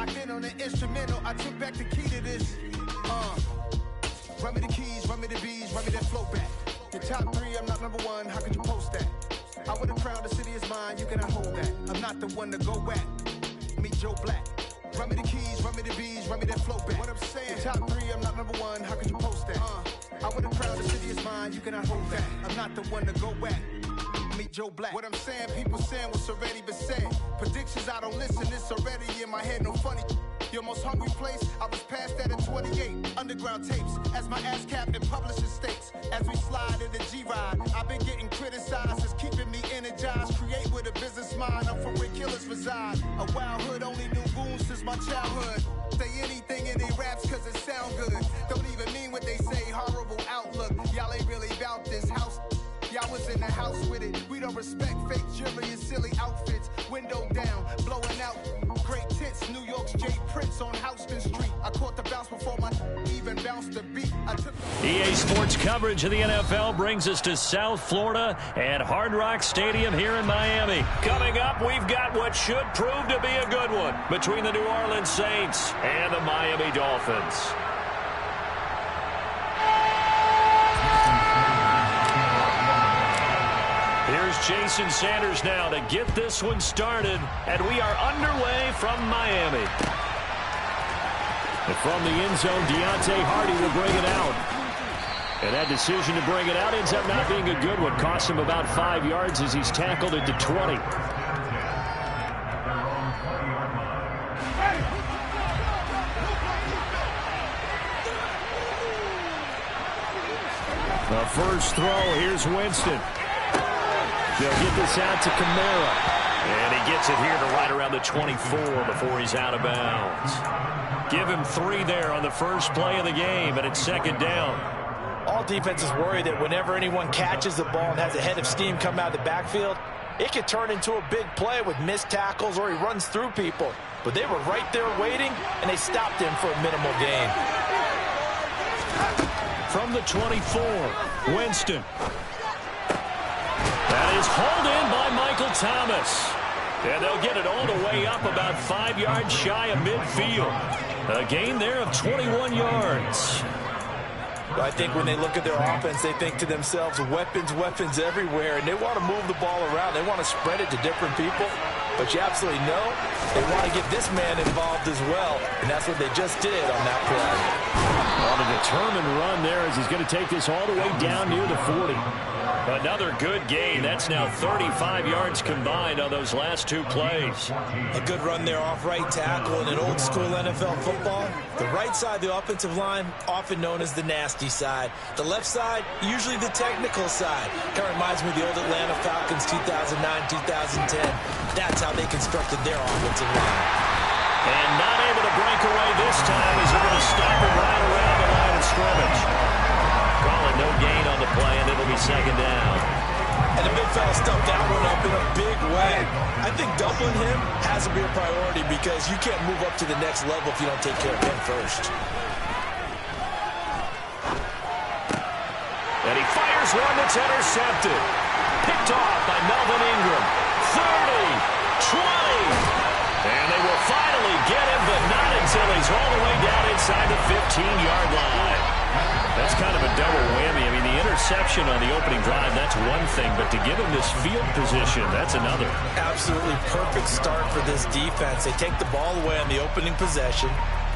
Locked in on the instrumental, I took back the key to this. Run me the keys, run me the bees, run me that flow back. Your top 3, I'm not number 1, how could you post that? I would've crowned the city is mine, you cannot hold that. I'm not the one to go back. Meet Joe Black. Run me the keys, run me the bees, run me that flow back. What I'm saying, your top 3, I'm not number 1, how could you post that? I would've crowned the city is mine, you cannot hold that. I'm not the one to go back. Meet Joe Black. What I'm saying, people saying what's already been said. Predictions, I don't listen, it's already in my head, no funny. Your most hungry place, I was past that at 28. Underground tapes, as my ass cap in publishing states. As we slide in the G-Ride, I've been getting criticized, it's keeping me energized. Create with a business mind, I'm from where killers reside. A wild hood, only knew goons since my childhood. Say anything in they raps cause it sound good. Don't even mean what they say, horrible outlook. Y'all ain't really about this house. Y'all was in the house with it. We don't respect fake jewelry and silly outfits. Window down, blowing out. Great tits, New York's J. Prince on Houston Street. I caught the bounce before my even bounced the beat. EA Sports coverage of the NFL brings us to South Florida at Hard Rock Stadium here in Miami. Coming up, we've got what should prove to be a good one between the New Orleans Saints and the Miami Dolphins. Here's Jason Sanders now to get this one started, and we are underway from Miami. And from the end zone, Deontay Hardy will bring it out. And that decision to bring it out ends up not being a good one. Costs him about 5 yards as he's tackled at the 20. The first throw, here's Winston. They'll get this out to Kamara. And he gets it here to right around the 24 before he's out of bounds. Give him 3 there on the first play of the game, and it's second down. All defenses worry that whenever anyone catches the ball and has a head of steam come out of the backfield, it could turn into a big play with missed tackles or he runs through people. But they were right there waiting, and they stopped him for a minimal gain. From the 24, Winston. That is hauled in by Michael Thomas. And they'll get it all the way up about 5 yards shy of midfield. A gain there of 21 yards. I think when they look at their offense, they think to themselves, weapons, weapons everywhere, and they want to move the ball around. They want to spread it to different people. But you absolutely know they want to get this man involved as well, and that's what they just did on that play. On a determined run there as he's going to take this all the way down near the 40. Another good gain. That's now 35 yards combined on those last 2 plays. A good run there off right tackle. In an old school NFL football, the right side of the offensive line, often known as the nasty side. The left side, usually the technical side. Kind of reminds me of the old Atlanta Falcons 2009-2010. That's how they constructed their offensive line. And not able to break away this time as they're going to stop him right around the line of scrimmage. Calling no gain on the play, and it'll be second down. And the big fella stuffed that one up in a big way. I think doubling him has to be a priority because you can't move up to the next level if you don't take care of him first. And he fires one that's intercepted. Picked off by Melvin Ingram. 30, 20. And they will finally get him, but not until he's all the way down inside the 15-yard line. That's kind of a double whammy. I mean, the interception on the opening drive, that's one thing, but to give him this field position, that's another. Absolutely perfect start for this defense. They take the ball away on the opening possession.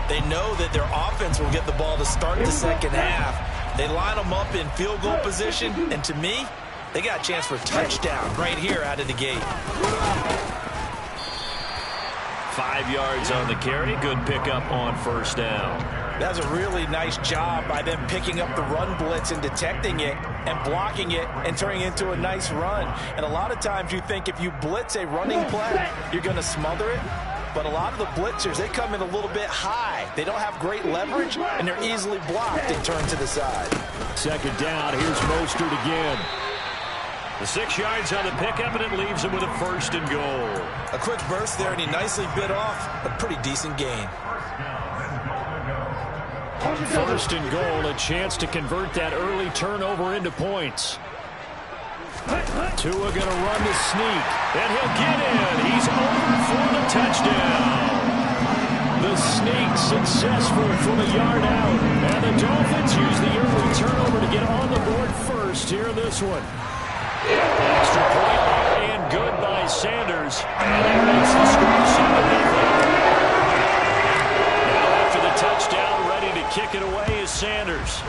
They know that their offense will get the ball to start the second half. They line them up in field goal position, and to me, they got a chance for a touchdown right here out of the gate. 5 yards on the carry. Good pickup on first down. That's a really nice job by them picking up the run blitz and detecting it and blocking it and turning it into a nice run. And a lot of times you think if you blitz a running play, you're going to smother it. But a lot of the blitzers, they come in a little bit high. They don't have great leverage, and they're easily blocked and turned to the side. Second down. Here's Mostert again. The 6 yards on the pickup, and it leaves him with a first and goal. A quick burst there, and he nicely bit off a pretty decent gain. First and goal, a chance to convert that early turnover into points. Tua going to run the sneak, and he'll get in. He's over for the touchdown. technique successful from a yard out. And the Dolphins use the early turnover to get on the board first here in this one. Extra point up and good by Sanders. And that makes the score 7-0. Now after the touchdown, ready to kick it away is Sanders.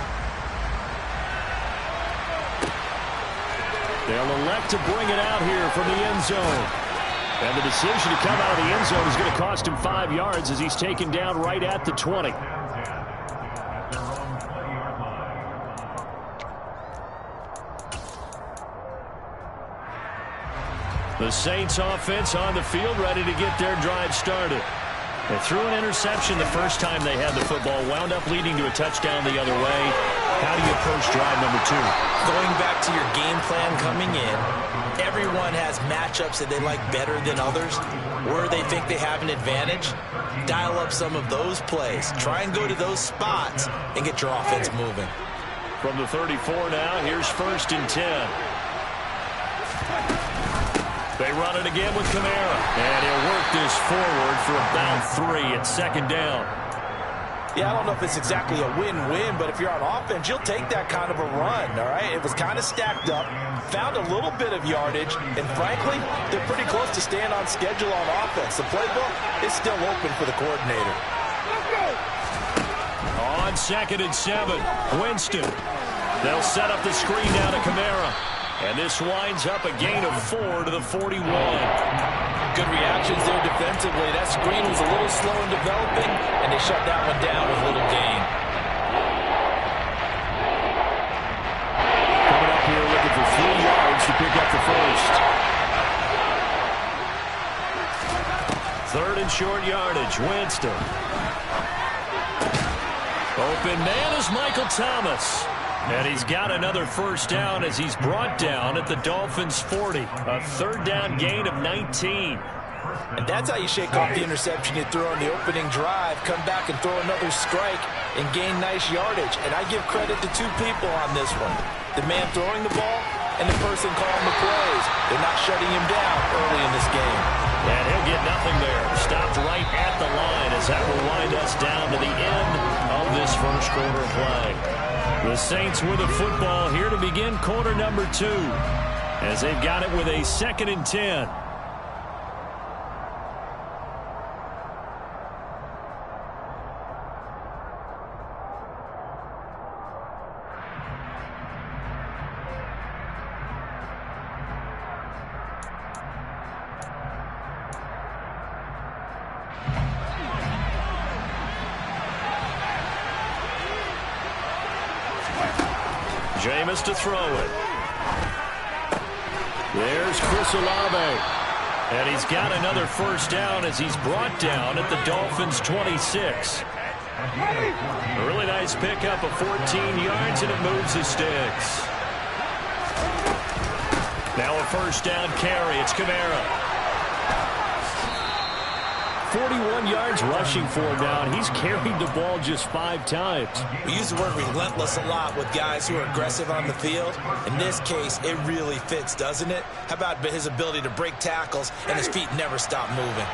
They'll elect to bring it out here from the end zone. And the decision to come out of the end zone is going to cost him 5 yards as he's taken down right at the 20. The Saints offense on the field ready to get their drive started. They threw an interception the first time they had the football, wound up leading to a touchdown the other way. How do you approach drive number 2? Going back to your game plan coming in, everyone has matchups that they like better than others, where they think they have an advantage. Dial up some of those plays. Try and go to those spots and get your offense moving. From the 34 now, here's 1st and 10. They run it again with Kamara. And he'll work this forward for about 3 at 2nd down. Yeah, I don't know if it's exactly a win-win, but if you're on offense, you'll take that kind of a run, all right? It was kind of stacked up, found a little bit of yardage, and frankly, they're pretty close to staying on schedule on offense. The playbook is still open for the coordinator. On 2nd and 7, Winston. They'll set up the screen down to Kamara. And this winds up a gain of 4 to the 41. Good reactions there defensively. That screen was a little slow in developing, and they shut that one down with little gain. Coming up here looking for 3 yards to pick up the first. 3rd and short yardage. Winston. Open man is Michael Thomas. And he's got another first down as he's brought down at the Dolphins' 40. A 3rd down gain of 19. And that's how you shake off the interception you threw on the opening drive, come back and throw another strike and gain nice yardage. And I give credit to 2 people on this one. The man throwing the ball and the person calling the plays. They're not shutting him down early in this game. And he'll get nothing there. Stopped right at the line as that will wind us down to the end of this first quarter of play. The Saints with the football here to begin quarter number 2 as they've got it with a 2nd and 10. Jameis to throw it. There's Chris Olave. And he's got another first down as he's brought down at the Dolphins' 26. A really nice pickup of 14 yards, and it moves the sticks. Now a first down carry. It's Kamara. 41 yards rushing for him now, and he's carried the ball just 5 times. We use the word relentless a lot with guys who are aggressive on the field. In this case, it really fits, doesn't it? How about his ability to break tackles and his feet never stop moving?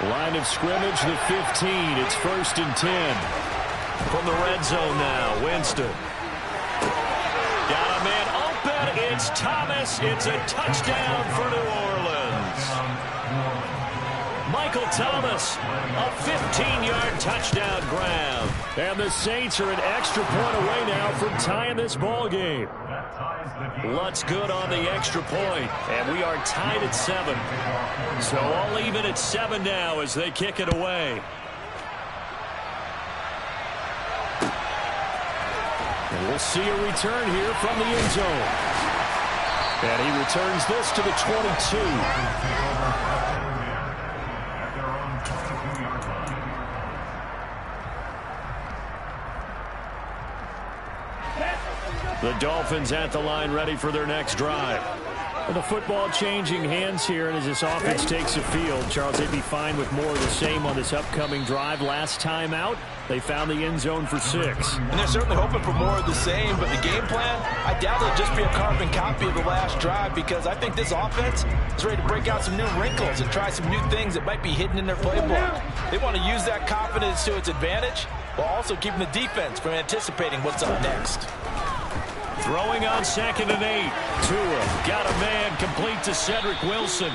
Line of scrimmage, the 15. It's 1st and 10. From the red zone now, Winston. Got a man open. It's Thomas. It's a touchdown for New Orleans. Michael Thomas, a 15-yard touchdown grab. And the Saints are an extra point away now from tying this ball game. Lutz good on the extra point, and we are tied at 7. So all even at 7 now as they kick it away. And we'll see a return here from the end zone. And he returns this to the 22. The Dolphins at the line ready for their next drive. Well, the football changing hands here, and as this offense takes the field, Charles, they'd be fine with more of the same on this upcoming drive. Last time out, they found the end zone for 6. And they're certainly hoping for more of the same, but the game plan, I doubt it'll just be a carbon copy of the last drive, because I think this offense is ready to break out some new wrinkles and try some new things that might be hidden in their playbook. They want to use that confidence to its advantage, while also keeping the defense from anticipating what's up next. Throwing on 2nd and 8. Tua got a man complete to Cedric Wilson.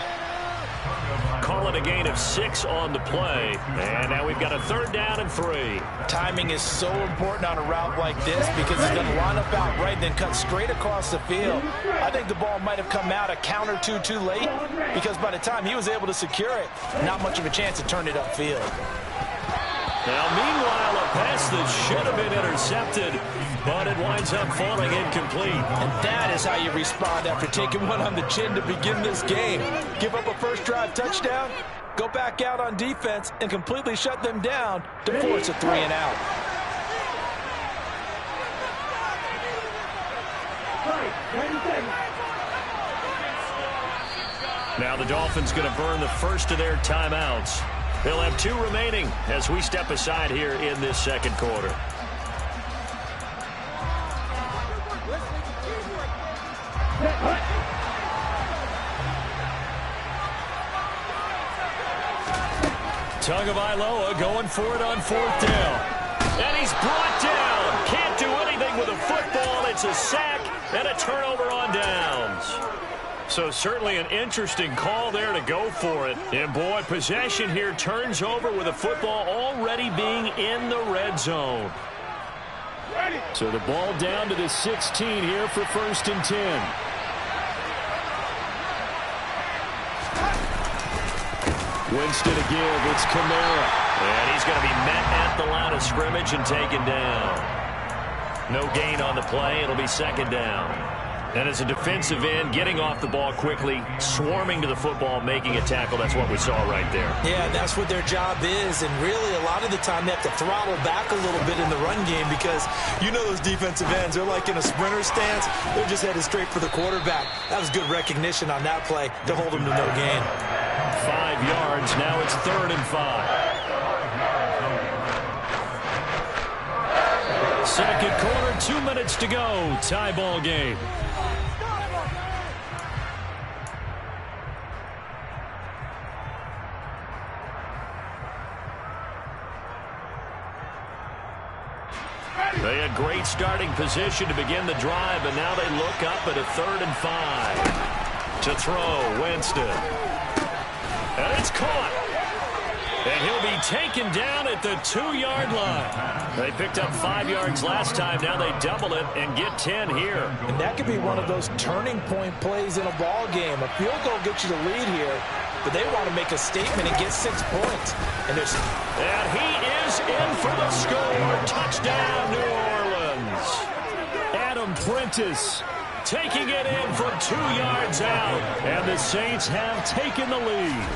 Call it a gain of 6 on the play. And now we've got a 3rd down and 3. Timing is so important on a route like this, because he's going to line up out right and then cut straight across the field. I think the ball might have come out a count or two too late, because by the time he was able to secure it, not much of a chance to turn it upfield. Now, meanwhile, a pass that should have been intercepted, but it winds up falling incomplete. And that is how you respond after taking one on the chin to begin this game. Give up a first drive touchdown, go back out on defense, and completely shut them down to force a 3 and out. Now the Dolphins going to burn the first of their timeouts. They'll have 2 remaining as we step aside here in this 2nd quarter. Tagovailoa going for it on 4th down. And he's brought down. Can't do anything with a football. It's a sack and a turnover on downs. So certainly an interesting call there to go for it. And, boy, possession here turns over with a football already being in the red zone. So the ball down to the 16 here for 1st and 10. Winston to give. It's Kamara. And he's going to be met at the line of scrimmage and taken down. No gain on the play. It'll be 2nd down. And as a defensive end, getting off the ball quickly, swarming to the football, making a tackle, that's what we saw right there. Yeah, that's what their job is. And really, a lot of the time, they have to throttle back a little bit in the run game, because you know those defensive ends, they're like in a sprinter stance. They're just headed straight for the quarterback. That was good recognition on that play to hold them to no gain. 5 yards. Now it's 3rd and 5. 2nd quarter, 2 minutes to go. Tie ball game. They had great starting position to begin the drive, and now they look up at a 3rd and 5. To throw, Winston. And it's caught. And he'll be taken down at the 2-yard line. They picked up 5 yards last time. Now they double it and get 10 here. And that could be one of those turning point plays in a ball game. A field goal gets you the lead here, but they want to make a statement and get 6 points. And he is in for the score. Touchdown, New Orleans. Adam Prentice taking it in from 2 yards out. And the Saints have taken the lead.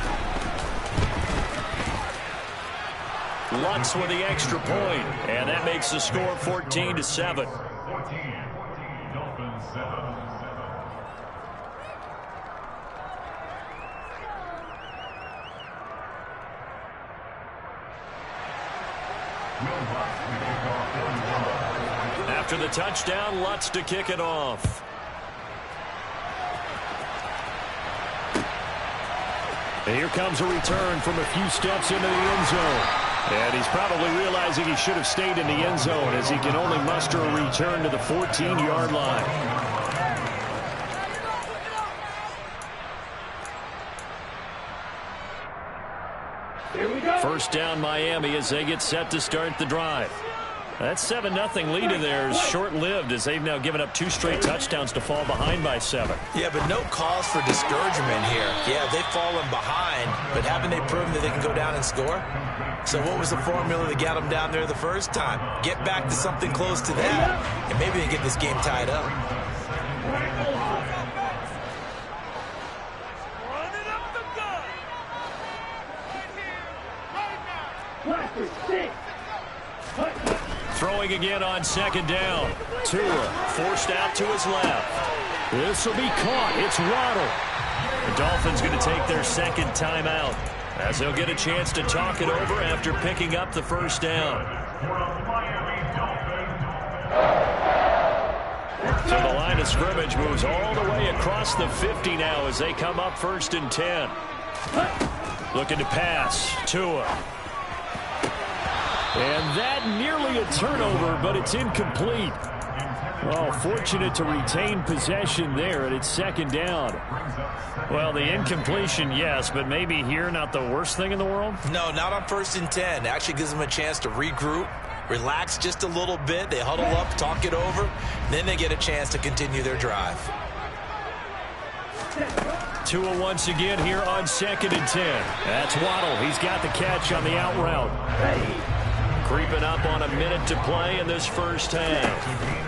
Lutz with the extra point, and that makes the score 14-7. After the touchdown, Lutz to kick it off. And here comes a return from a few steps into the end zone. And he's probably realizing he should have stayed in the end zone, as he can only muster a return to the 14-yard line. First down, Miami, as they get set to start the drive. That 7-0 lead of theirs short-lived, as they've now given up 2 straight touchdowns to fall behind by 7. Yeah, but no cause for discouragement here. Yeah, they've fallen behind, but haven't they proven that they can go down and score? So what was the formula that got them down there the first time? Get back to something close to that, and maybe they get this game tied up. Throwing again on 2nd down. Tua forced out to his left. This will be caught. It's Waddle. The Dolphins going to take their second timeout as they'll get a chance to talk it over after picking up the first down. So the line of scrimmage moves all the way across the 50 now as they come up 1st and 10. Looking to pass. Tua. And that nearly a turnover, but it's incomplete. Oh, fortunate to retain possession there, and it's 2nd down. Well, the incompletion, yes, but maybe here not the worst thing in the world? No, not on 1st and 10. Actually gives them a chance to regroup, relax just a little bit. They huddle up, talk it over, then they get a chance to continue their drive. Tua once again here on 2nd and 10. That's Waddle. He's got the catch on the out route. Creeping up on a minute to play in this first half.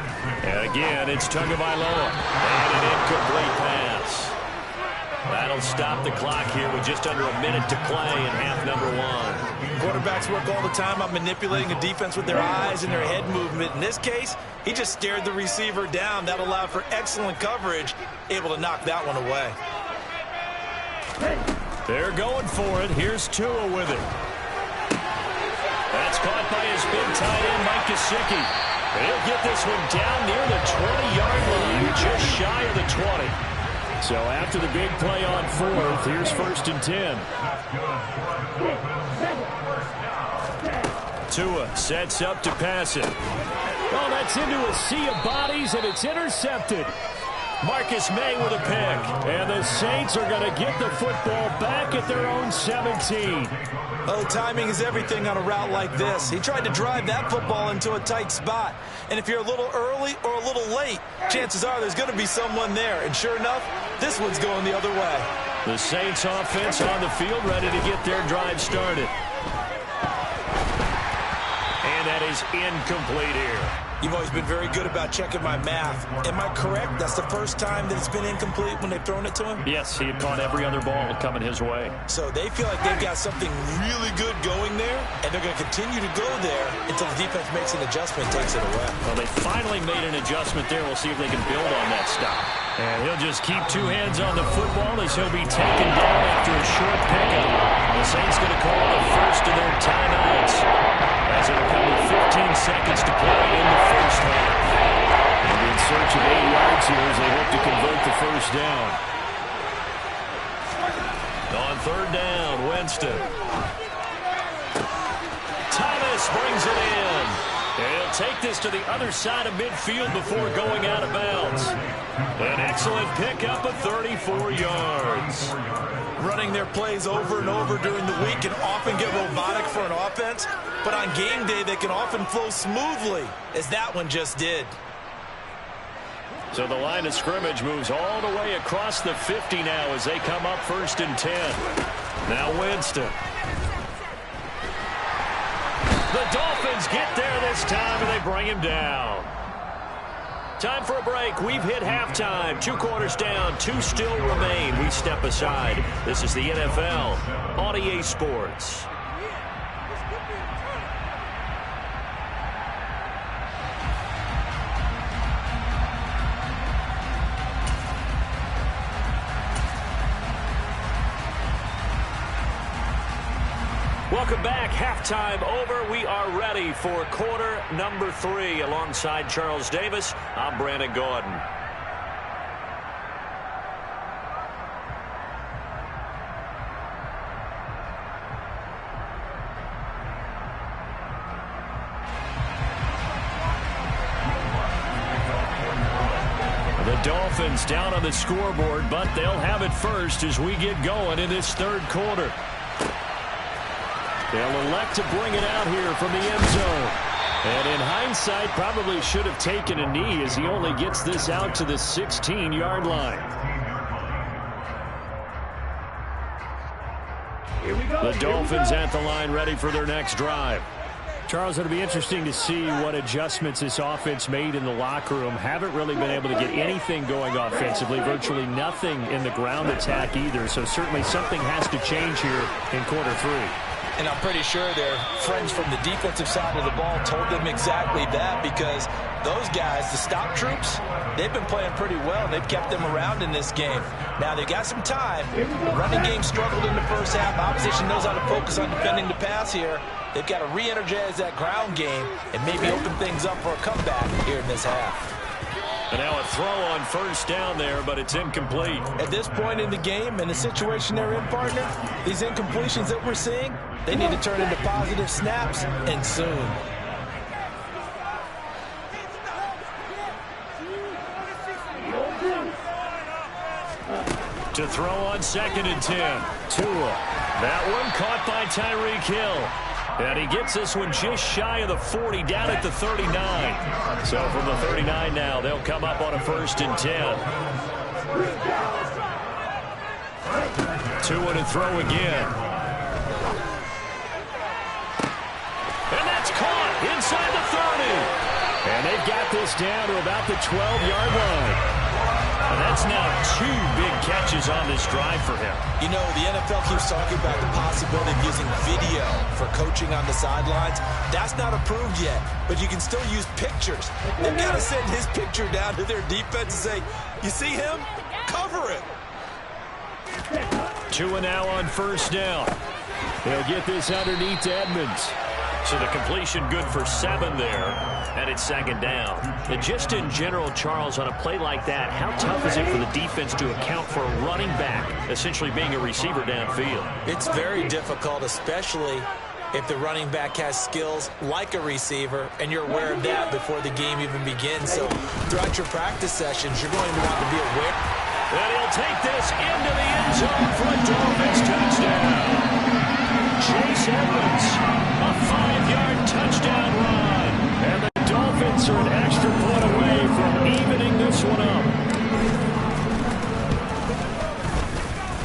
And again, it's Tagovailoa. And an incomplete pass. That'll stop the clock here with just under a minute to play in half number 1. Quarterbacks work all the time on manipulating a defense with their eyes and their head movement. In this case, he just stared the receiver down. That allowed for excellent coverage, able to knock that one away. They're going for it. Here's Tua with it. That's caught by his big tight end, Mike Gesicki. He'll get this one down near the 20-yard line, just shy of the 20. So after the big play on 4th, here's 1st and 10. Tua sets up to pass it. Oh, that's into a sea of bodies, and it's intercepted. Marcus May with a pick. And the Saints are going to get the football back at their own 17. Oh, timing is everything on a route like this. He tried to drive that football into a tight spot. And if you're a little early or a little late, chances are there's going to be someone there. And sure enough, this one's going the other way. The Saints offense on the field ready to get their drive started. And that is incomplete here. You've always been very good about checking my math. Am I correct? That's the first time that it's been incomplete when they've thrown it to him? Yes, he had caught every other ball coming his way. So they feel like they've got something really good going there, and they're going to continue to go there until the defense makes an adjustment and takes it away. Well, they finally made an adjustment there. We'll see if they can build on that stop. And he'll just keep 2 hands on the football as he'll be taken down after a short pickup. The Saints going to call the first of their timeouts as it'll come with 15 seconds to play in the first half. And in search of 8 yards here as they hope to convert the first down. On 3rd down, Winston. Thomas brings it in. He'll take this to the other side of midfield before going out of bounds. An excellent pickup of 34 yards. Running their plays over and over during the week can often get robotic for an offense, but on game day they can often flow smoothly, as that one just did. So the line of scrimmage moves all the way across the 50 now as they come up 1st and 10. Now Winston. The Dolphins get there this time, and they bring him down. Time for a break. We've hit halftime. 2 quarters down. 2 still remain. We step aside. This is the NFL on EA Sports. Welcome back. Halftime over. We are ready for quarter number 3. Alongside Charles Davis, I'm Brandon Gordon. The Dolphins down on the scoreboard, but they'll have it first as we get going in this 3rd quarter. They'll elect to bring it out here from the end zone. And in hindsight, probably should have taken a knee as he only gets this out to the 16-yard line. Here we go. The Dolphins at the line ready for their next drive. Charles, it'll be interesting to see what adjustments this offense made in the locker room. Haven't really been able to get anything going offensively, virtually nothing in the ground attack either. So certainly something has to change here in quarter 3. And I'm pretty sure their friends from the defensive side of the ball told them exactly that, because those guys, the stop troops, they've been playing pretty well. They've kept them around in this game. Now, they've got some time. The running game struggled in the first half. Opposition knows how to focus on defending the pass here. They've got to re-energize that ground game and maybe open things up for a comeback here in this half. And now a throw on first down there, but it's incomplete. At this point in the game and the situation they're in, partner, these incompletions that we're seeing, they need to turn into positive snaps, and soon. To throw on 2nd and 10. Tua. That one caught by Tyreek Hill. And he gets this one just shy of the 40, down at the 39. So from the 39 now, they'll come up on a 1st and 10. Tua to throw again. And that's caught inside the 30. And they've got this down to about the 12-yard line. And that's now 2 big catches on this drive for him. You know, the NFL keeps talking about the possibility of using video for coaching on the sidelines. That's not approved yet, but you can still use pictures. They've got to send his picture down to their defense and say, you see him? Cover it. Tua now on 1st down. He'll get this underneath to Edmonds. So the completion good for 7 there, and it's 2nd down. And just in general, Charles, on a play like that, how tough is it for the defense to account for a running back essentially being a receiver downfield? It's very difficult, especially if the running back has skills like a receiver, and you're aware of that before the game even begins. So throughout your practice sessions, you're going to want to be aware. And he'll take this into the end zone for a Dolphins touchdown. Chase Edmonds, a 5-yard touchdown run. And the Dolphins are an extra point away from evening this one up.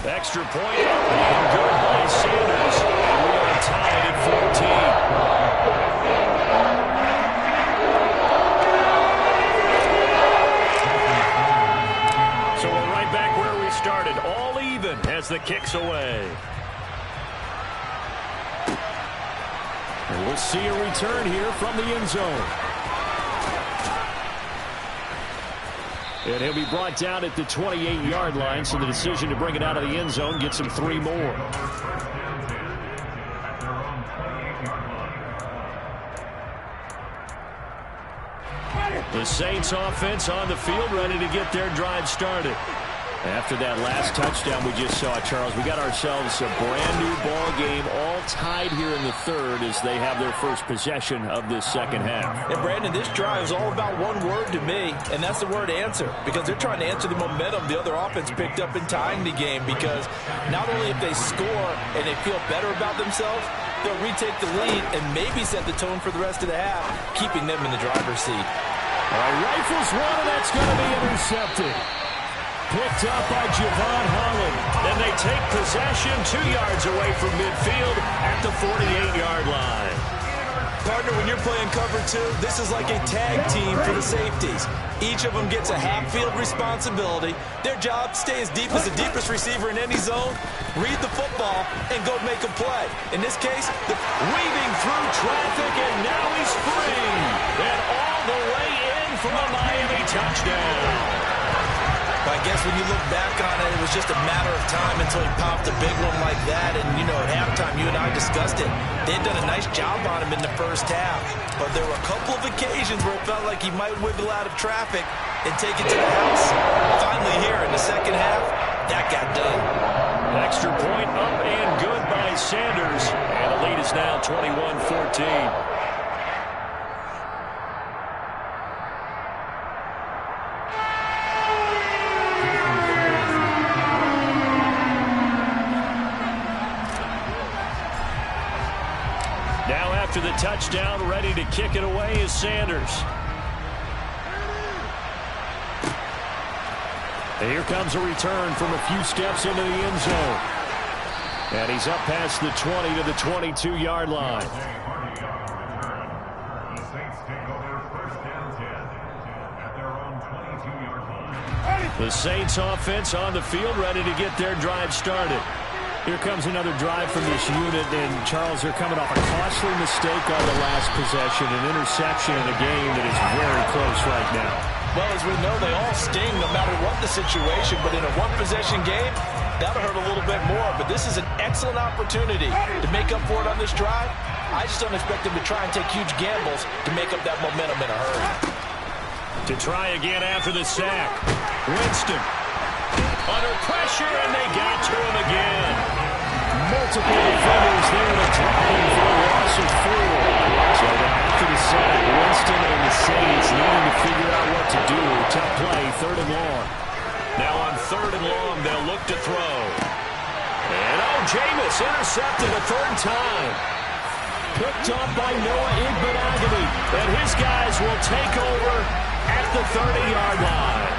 Extra point up and good by Sanders. And we are tied at 14. So we're right back where we started. All even as the kick's away. And we'll see a return here from the end zone. And he'll be brought down at the 28-yard line, so the decision to bring it out of the end zone gets him 3 more. The Saints offense on the field, ready to get their drive started. After that last touchdown we just saw, Charles, we got ourselves a brand-new ball game, all tied here in the 3rd as they have their first possession of this 2nd half. And, Brandon, this drive is all about one word to me, and that's the word answer, because they're trying to answer the momentum the other offense picked up in tying the game, because not only if they score and they feel better about themselves, they'll retake the lead and maybe set the tone for the rest of the half, keeping them in the driver's seat. Rifles one, and that's going to be intercepted. Picked up by Javon Holland. And they take possession 2 yards away from midfield at the 48-yard line. Partner, when you're playing cover 2, this is like a tag team for the safeties. Each of them gets a half-field responsibility. Their job, stay as deep as the deepest receiver in any zone, read the football, and go make a play. In this case, weaving through traffic, and now he's free. And all the way in for a Miami touchdown. I guess when you look back on it, it was just a matter of time until he popped a big one like that. And, you know, at halftime, you and I discussed it. They had done a nice job on him in the first half. But there were a couple of occasions where it felt like he might wiggle out of traffic and take it to the house. Finally here in the second half, that got done. Extra point up and good by Sanders. And the lead is now 21-14. After the touchdown, ready to kick it away is Sanders. And here comes a return from a few steps into the end zone. And he's up past the 20 to the 22-yard line. The Saints offense on the field, ready to get their drive started. Here comes another drive from this unit, and Charles, they're coming off a costly mistake on the last possession, an interception in a game that is very close right now. Well, as we know, they all sting no matter what the situation, but in a one-possession game, that'll hurt a little bit more. But this is an excellent opportunity to make up for it on this drive. I just don't expect them to try and take huge gambles to make up that momentum in a hurry. To try again after the sack. Winston under pressure, and they got to him again. Multiple defenders there to drop him for a loss of 4. So after the sack, Winston and the Saints needing to figure out what to do. Tough play, 3rd and long. Now on 3rd and long, they'll look to throw. And Jameis intercepted a 3rd time. Picked up by Noah Igbenogany. And his guys will take over at the 30-yard line.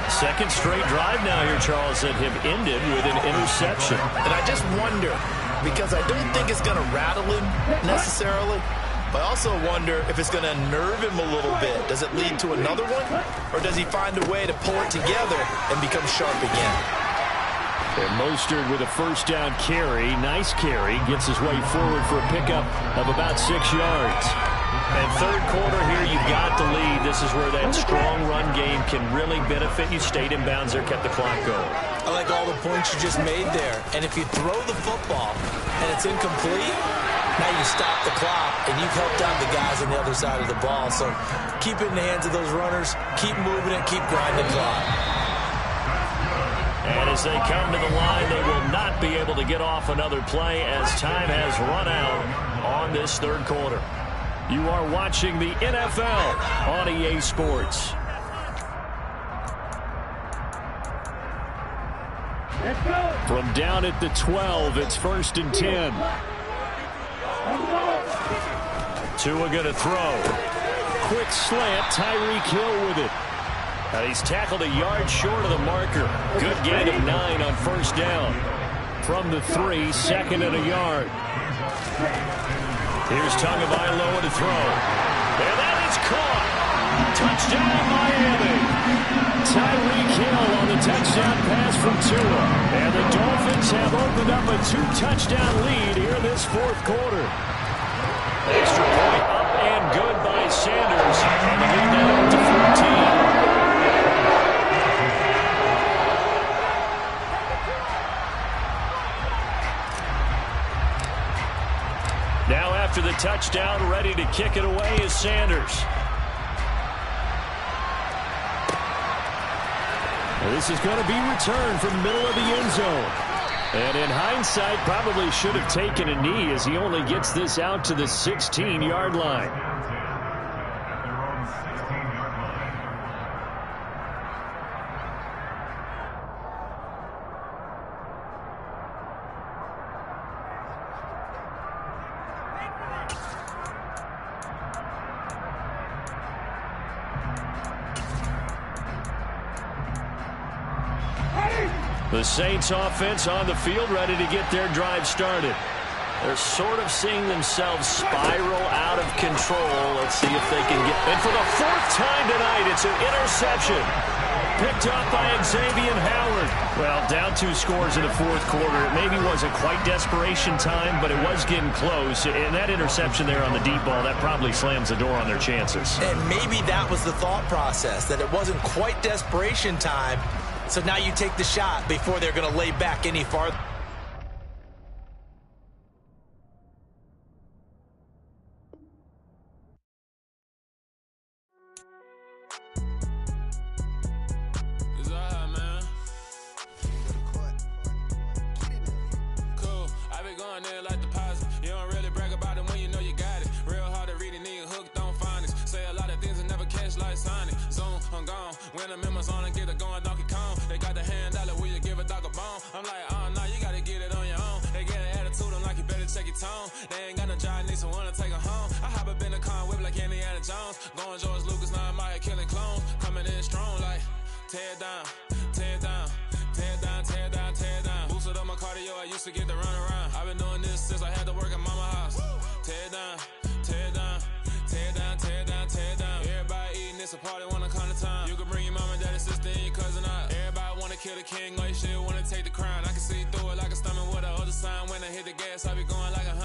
Second straight drive now here, Charles, that have ended with an interception. And I just wonder, because I don't think it's going to rattle him necessarily, but I also wonder if it's going to unnerve him a little bit. Does it lead to another one? Or does he find a way to pull it together and become sharp again? And Mostert with a 1st down carry. Nice carry. Gets his way forward for a pickup of about 6 yards. And 3rd quarter here, you've got the lead. This is where that strong run game can really benefit you. Stayed in bounds there, kept the clock going. I like all the points you just made there. And if you throw the football and it's incomplete, now you stop the clock, and you've helped out the guys on the other side of the ball. So keep it in the hands of those runners. Keep moving it. Keep grinding the clock. And as they come to the line, they will not be able to get off another play as time has run out on this 3rd quarter. You are watching the NFL on EA Sports. From down at the 12, it's 1st and 10. Tua going to throw. Quick slant, Tyreek Hill with it. And he's tackled a yard short of the marker. Good gain of 9 on 1st down. From the 3, 2nd and a yard. Here's Tagovailoa to throw. And that is caught. Touchdown, Miami. Tyreek Hill on the touchdown pass from Tua. And the Dolphins have opened up a 2-touchdown lead here this 4th quarter. Extra point up and good by Sanders. And the lead now up to 14. Now after the touchdown, ready to kick it away is Sanders. Well, this is going to be returned from the middle of the end zone. And in hindsight, probably should have taken a knee as he only gets this out to the 16-yard line. The Saints offense on the field, ready to get their drive started. They're sort of seeing themselves spiral out of control. Let's see if they can get... And for the 4th time tonight, it's an interception. Picked up by Xavier Howard. Well, down 2 scores in the 4th quarter. It maybe wasn't quite desperation time, but it was getting close. And that interception there on the deep ball, that probably slams the door on their chances. And maybe that was the thought process, that it wasn't quite desperation time. So now you take the shot before they're going to lay back any farther. Cool. I be going there like deposit. You don't really brag about it when you know you got it. Real hard to read a nigga hooked, don't find it. Say a lot of things and never catch like Sonic. Zone, I'm gone. When I'm in my zone and get it going, Donkey Kong. They got the hand dollar, will you give a dog a bone? I'm like, oh, no, you gotta get it on your own. They get an attitude, I'm like, you better check your tone. They ain't got no job, need someone to take her home. I hop up in the car, whip like Indiana Jones. Going George Lucas, now I'm out here killing clones. Coming in strong like, tear down, tear down, tear down, tear down, tear down. Boosted up my cardio, I used to get to run around. I've been doing this since I had to work at mama house. Tear down, tear down, tear down, tear down, tear down. Everybody eating, it's a party, wanna come to time. You can bring your mom and daddy, sister, and your cousin out. Everybody wanna kill the king, like shit, wanna take the crown. I can see through it like a stomach.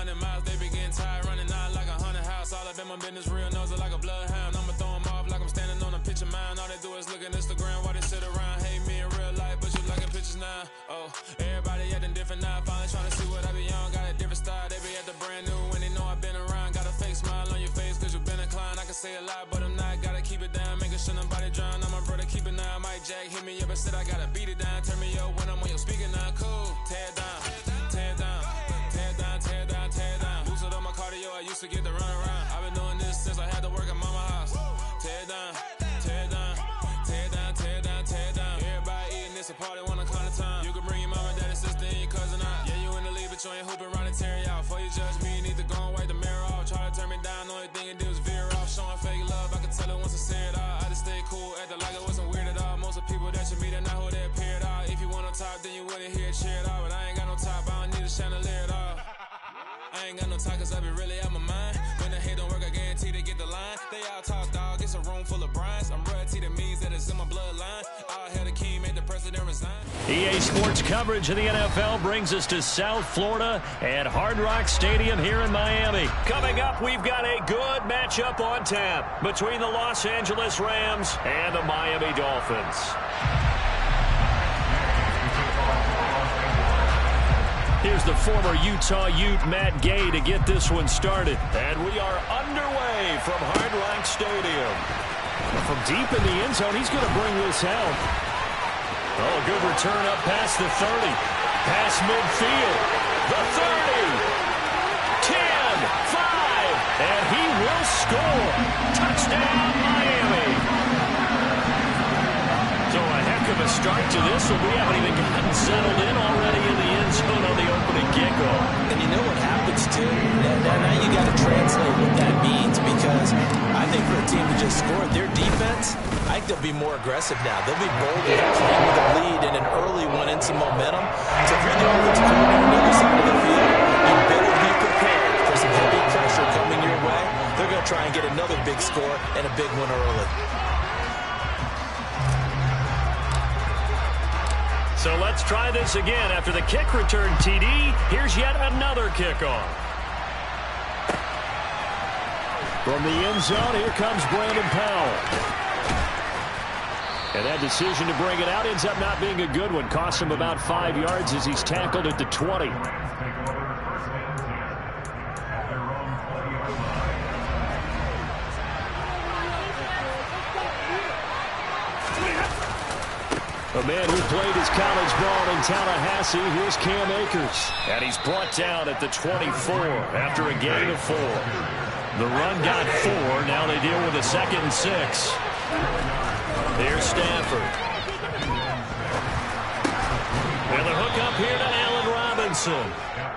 100 miles, they be getting tired, running out like 100 house. All up in my business, real nose like a bloodhound. I'ma throw them off like I'm standing on a picture mound. All they do is look at Instagram while they sit around. Hate me in real life, but you liking pictures now. Oh, everybody acting different now. Finally trying to see what I be on. Got a different style, they be at the brand new when they know I've been around. Got a fake smile on your face cause you been inclined. I can say a lot, but I'm not. Gotta keep it down, making sure nobody drown. I'm my brother, keep it now. Mike Jack hit me up and said I gotta beat it down. Turn me up when I'm on your speaker now. Cool, tear it down, tear it down, tear it down, tear it down, tear it down. Boosted on my cardio, I used to get the run around. I've been doing this since I had to work at mama house. Tear it down, tear it down, tear it down, tear it down, tear it down. Everybody eating this a party, one o'clock of time. You can bring your mama, daddy, sister, and your cousin out. Yeah, you in the league, but you ain't hooping around and tear it out. Before you judge me, you need to go and wipe the mirror off. Try to turn me down, the only thing you do is veer off. Showing fake love, I can tell it once I say it all. I just stay cool, acting like it wasn't weird at all. Most of the people that you meet are not who they appear at all. If you want on top, then you wouldn't hear it cheer at all. But I ain't got no top, I don't need a chandelier at all. I ain't got no talk cause I be really out my mind. When the hate don't work, I guarantee they get the line. They all talk, dog, it's a room full of Bryans. I'm royalty, that means that it's in my bloodline. All hail the king, made the president resign. EA Sports coverage of the NFL brings us to South Florida at Hard Rock Stadium here in Miami. Coming up, we've got a good matchup on tap between the Los Angeles Rams and the Miami Dolphins. Here's the former Utah Ute, Matt Gay, to get this one started. And we are underway from Hard Rock Stadium. From deep in the end zone, he's going to bring this out. Oh, a good return up past the 30. Past midfield. The 30. 10, 5. And he will score. Touchdown, Miami. So a heck of a start to this one. We haven't even gotten settled in already in the end zone on the opening kickoff. And you know what happens, too? Now you got to translate what that means, because I think for a team to just score their defense, I think they'll be more aggressive now. They'll be bolder, playing with a lead and an early one and some momentum. So if you're the offensive coordinator on the other side of the field, you better be prepared for some heavy pressure coming your way. They're going to try and get another big score and a big one early. So let's try this again. After the kick return TD, here's yet another kickoff. From the end zone, here comes Brandon Powell. And that decision to bring it out ends up not being a good one. Costs him about 5 yards as he's tackled at the 20. A man who played his college ball in Tallahassee, here's Cam Akers. And he's brought down at the 24 after a gain of 4. The run got 4. Now they deal with a 2nd and 6. There's Stafford. And the hook up here to Allen Robinson.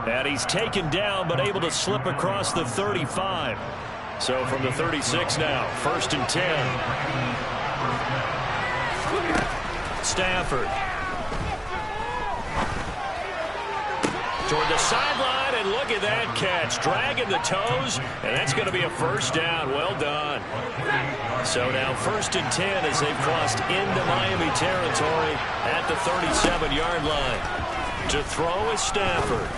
And he's taken down but able to slip across the 35. So from the 36 now, 1st and 10. Stafford. Toward the sideline, and look at that catch. Dragging the toes, and that's going to be a 1st down. Well done. So now 1st and 10 as they've crossed into Miami territory at the 37-yard line. To throw is Stafford.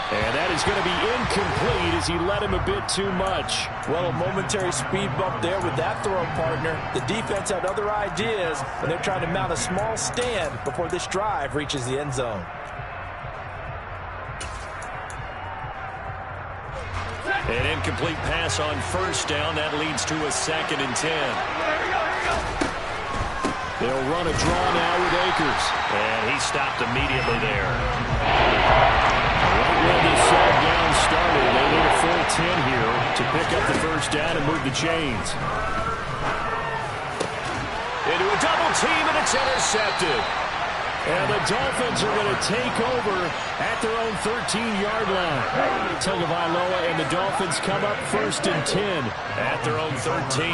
And that is going to be incomplete as he led him a bit too much. Well, a momentary speed bump there with that throw, partner. The defense had other ideas, and they're trying to mount a small stand before this drive reaches the end zone. An incomplete pass on 1st down. That leads to a 2nd and 10. They'll run a draw now with Akers. And he stopped immediately there. Right when this down started, they need a full 10 here to pick up the 1st down and move the chains. Into a double team, and it's intercepted. And the Dolphins are going to take over at their own 13-yard line. Tagovailoa and the Dolphins come up 1st and 10 at their own 13.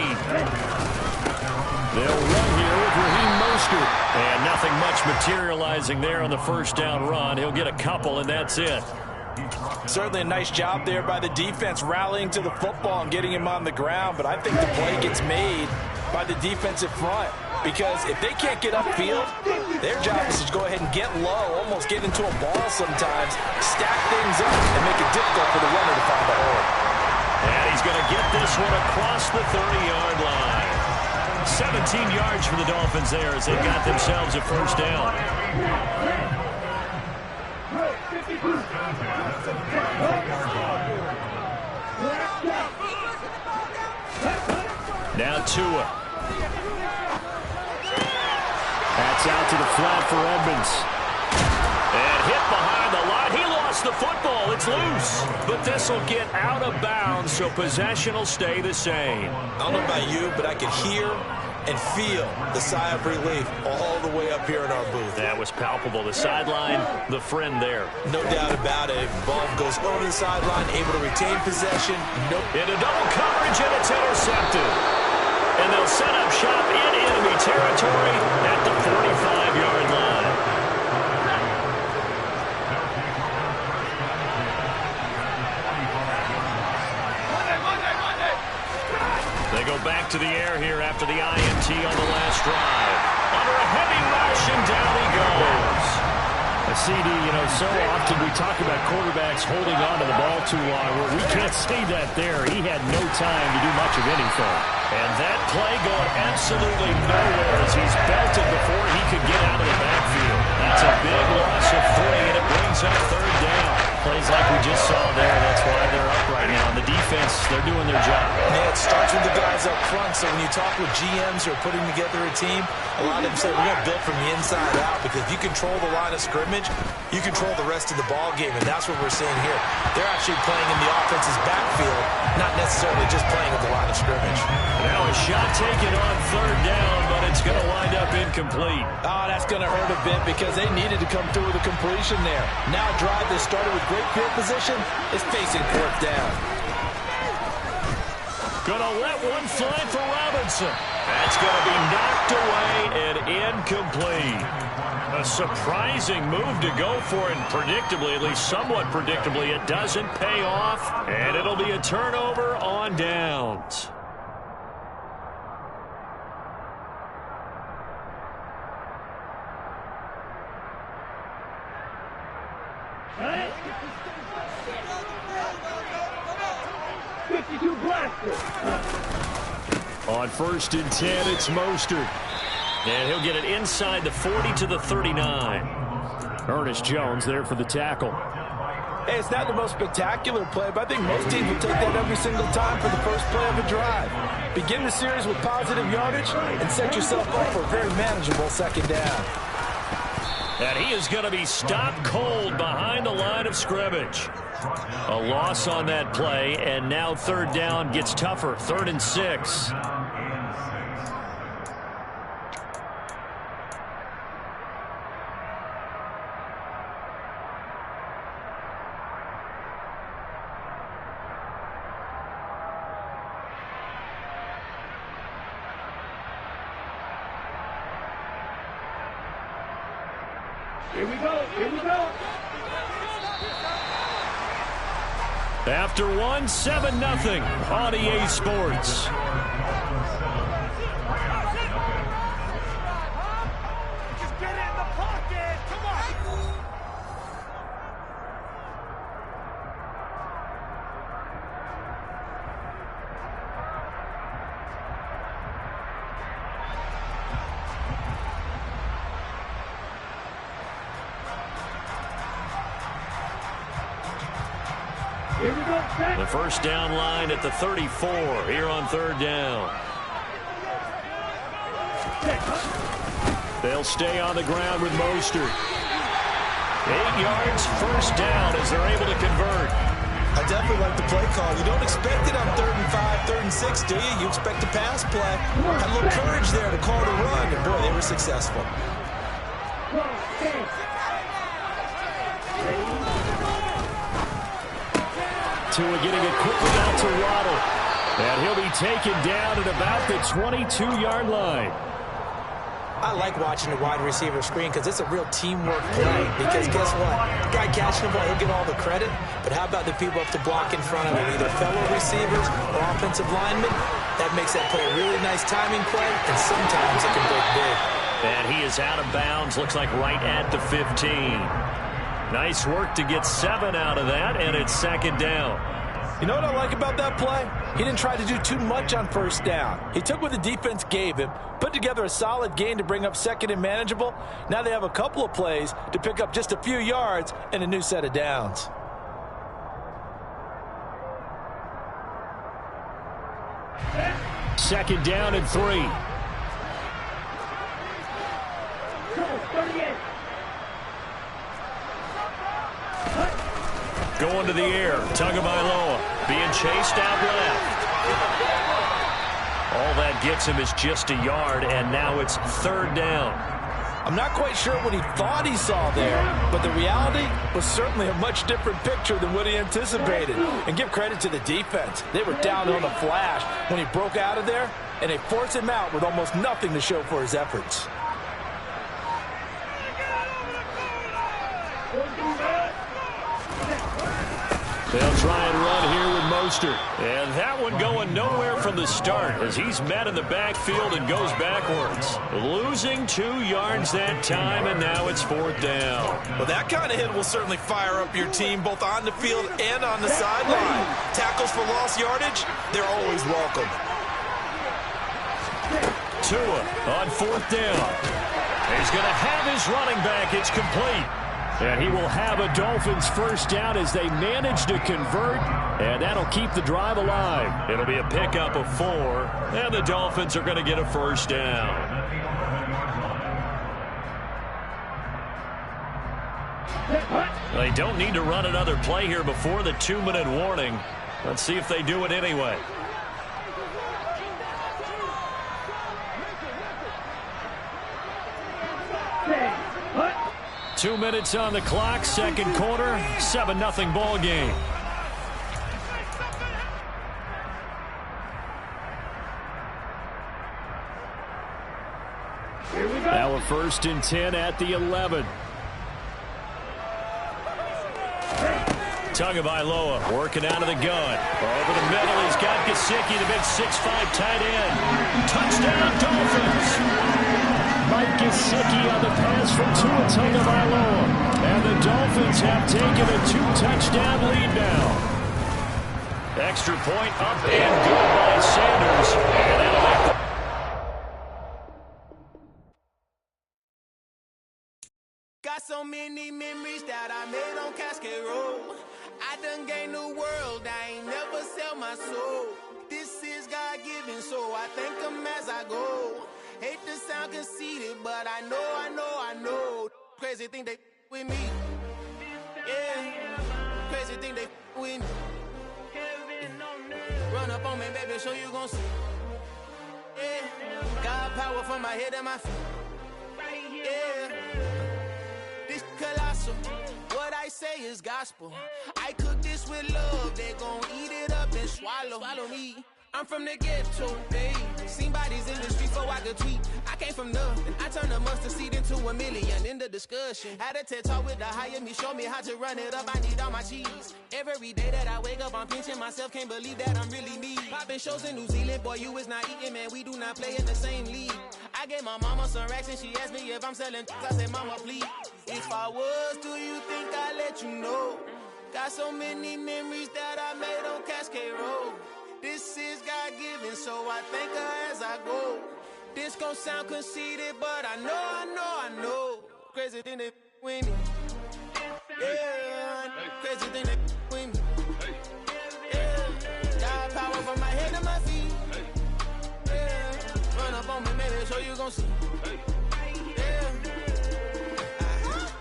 They'll run here with Raheem Mostert. And nothing much materializing there on the 1st down run. He'll get a couple, and that's it. Certainly a nice job there by the defense rallying to the football and getting him on the ground. But I think the play gets made by the defensive front. because if they can't get upfield, their job is to go ahead and get low, almost get into a ball sometimes, stack things up, and make it difficult for the runner to find the hole. And he's going to get this one across the 30-yard line. 17 yards for the Dolphins there as they got themselves a first down. Now Tua. That's out to the flat for Edmonds. And hit behind the line. He lost the football. It's loose. But this will get out of bounds, so possession will stay the same. I don't know about you, but I can hear and feel the sigh of relief all the way up here in our booth. That was palpable. The sideline, the friend there. No doubt about it. Ball goes over the sideline, able to retain possession. Into double coverage, and it's intercepted. And they'll set up shop in enemy territory at the 45-yard line. They go back to the air here after the INT on the last drive. Under a heavy rush, and down he goes. CD, so often we talk about quarterbacks holding on to the ball too long. Well, we can't say that there. He had no time to do much of anything. And that play going absolutely nowhere as he's belted before he could get out of the backfield. That's a big loss of 3, and it brings up third down. Plays like we just saw there. That's why they're up right now. The defense, they're doing their job. Yeah, it starts with the guys up front. So when you talk with GMs who are putting together a team, a lot of them say we're going to build from the inside out, because if you control the line of scrimmage, you control the rest of the ball game, and that's what we're seeing here. They're actually playing in the offense's backfield, not necessarily just playing at the line of scrimmage. Now a shot taken on third down, but it's going to wind up incomplete. Oh, that's going to hurt a bit because they needed to come through with a completion there. Now a drive that started with great field position is facing fourth down. Gonna let one fly for Robinson. That's going to be knocked away and incomplete. A surprising move to go for it, and predictably, at least somewhat predictably, it doesn't pay off, and it'll be a turnover on downs. On 1st and 10, it's Mostert. And he'll get it inside the 40 to the 39. Ernest Jones there for the tackle. Hey, it's not the most spectacular play, but I think most teams will take that every single time for the first play of a drive. Begin the series with positive yardage and set yourself up for a very manageable second down. And he is going to be stopped cold behind the line of scrimmage. A loss on that play, and now third down gets tougher. 3rd and 6. Here we go. After 7-0 on EA Sports. Just get in the pocket. Come on. The first down line at the 34 here on third down. They'll stay on the ground with Mostert. 8 yards, first down as they're able to convert. I definitely like the play call. You don't expect it on 3rd and 5, 3rd and 6, do you? You expect a pass play. Had a little courage there to call the run, and boy, they were successful. Tua getting it quickly out to Waddle. And he'll be taken down at about the 22-yard line. I like watching the wide receiver screen because it's a real teamwork play. Because guess what? The guy catching the ball, he'll get all the credit. But how about the people up to block in front of him, either fellow receivers or offensive linemen? That makes that play a really nice timing play, and sometimes it can break big. And he is out of bounds, looks like right at the 15. Nice work to get 7 out of that, and it's second down. You know what I like about that play? He didn't try to do too much on first down. He took what the defense gave him, put together a solid gain to bring up second and manageable. Now they have a couple of plays to pick up just a few yards and a new set of downs. Second down and 3. Going to the air. Tagovailoa being chased out left. All that gets him is just a yard, and now it's third down. I'm not quite sure what he thought he saw there, but the reality was certainly a much different picture than what he anticipated. And give credit to the defense. They were down on the flash when he broke out of there, and they forced him out with almost nothing to show for his efforts. They'll try and run here with Mostert. And that one going nowhere from the start as he's met in the backfield and goes backwards. Losing 2 yards that time, and now it's fourth down. Well, that kind of hit will certainly fire up your team both on the field and on the sideline. Tackles for lost yardage, they're always welcome. Tua on fourth down. He's going to have his running back. It's complete. And he will have a Dolphins first down as they manage to convert, and that'll keep the drive alive. It'll be a pickup of 4, and the Dolphins are going to get a first down. They don't need to run another play here before the 2-minute warning. Let's see if they do it anyway. Two minutes on the clock, second quarter, 7-0 ball game. Now a 1st and 10 at the 11. Tagovailoa working out of the gun. Over the middle, he's got Gesicki, the big 6'5" tight end. Touchdown, Dolphins! Mike Gesicki on the pass from Tua Tagovailoa. And the Dolphins have taken a 2-touchdown lead now. Extra point up and good by Sanders. And that'll make the... Got so many memories that I made on Cascade Road. I done gained the world, I ain't never sell my soul. This is God-given, so I thank him as I go. Hate to sound conceited, but I know. Crazy thing they with me. Yeah, crazy thing they with me. Run up on me, baby, show you gon' see. Yeah, God power from my head and my feet. Yeah, this colossal. What I say is gospel. I cook this with love, they gon' eat it up and swallow me. I'm from the ghetto, babe. Seen bodies in the street before I could tweet. I came from nothing. I turned a mustard seed into a million in the discussion. Had a TED talk with the higher me, show me how to run it up. I need all my cheese. Every day that I wake up, I'm pinching myself. Can't believe that I'm really me. Popping shows in New Zealand, boy, you is not eating, man. We do not play in the same league. I gave my mama some racks and she asked me if I'm selling. I said, mama, please. If I was, do you think I'd let you know? Got so many memories that I made on Cascade Road. This is God-given, so I thank her as I go. This gon' sound conceited, but I know. Crazy thing they with me. Yeah, crazy thing they with me. Yeah, God power from my head to my feet. Yeah, run up on me, maybe so you gon' see. Yeah.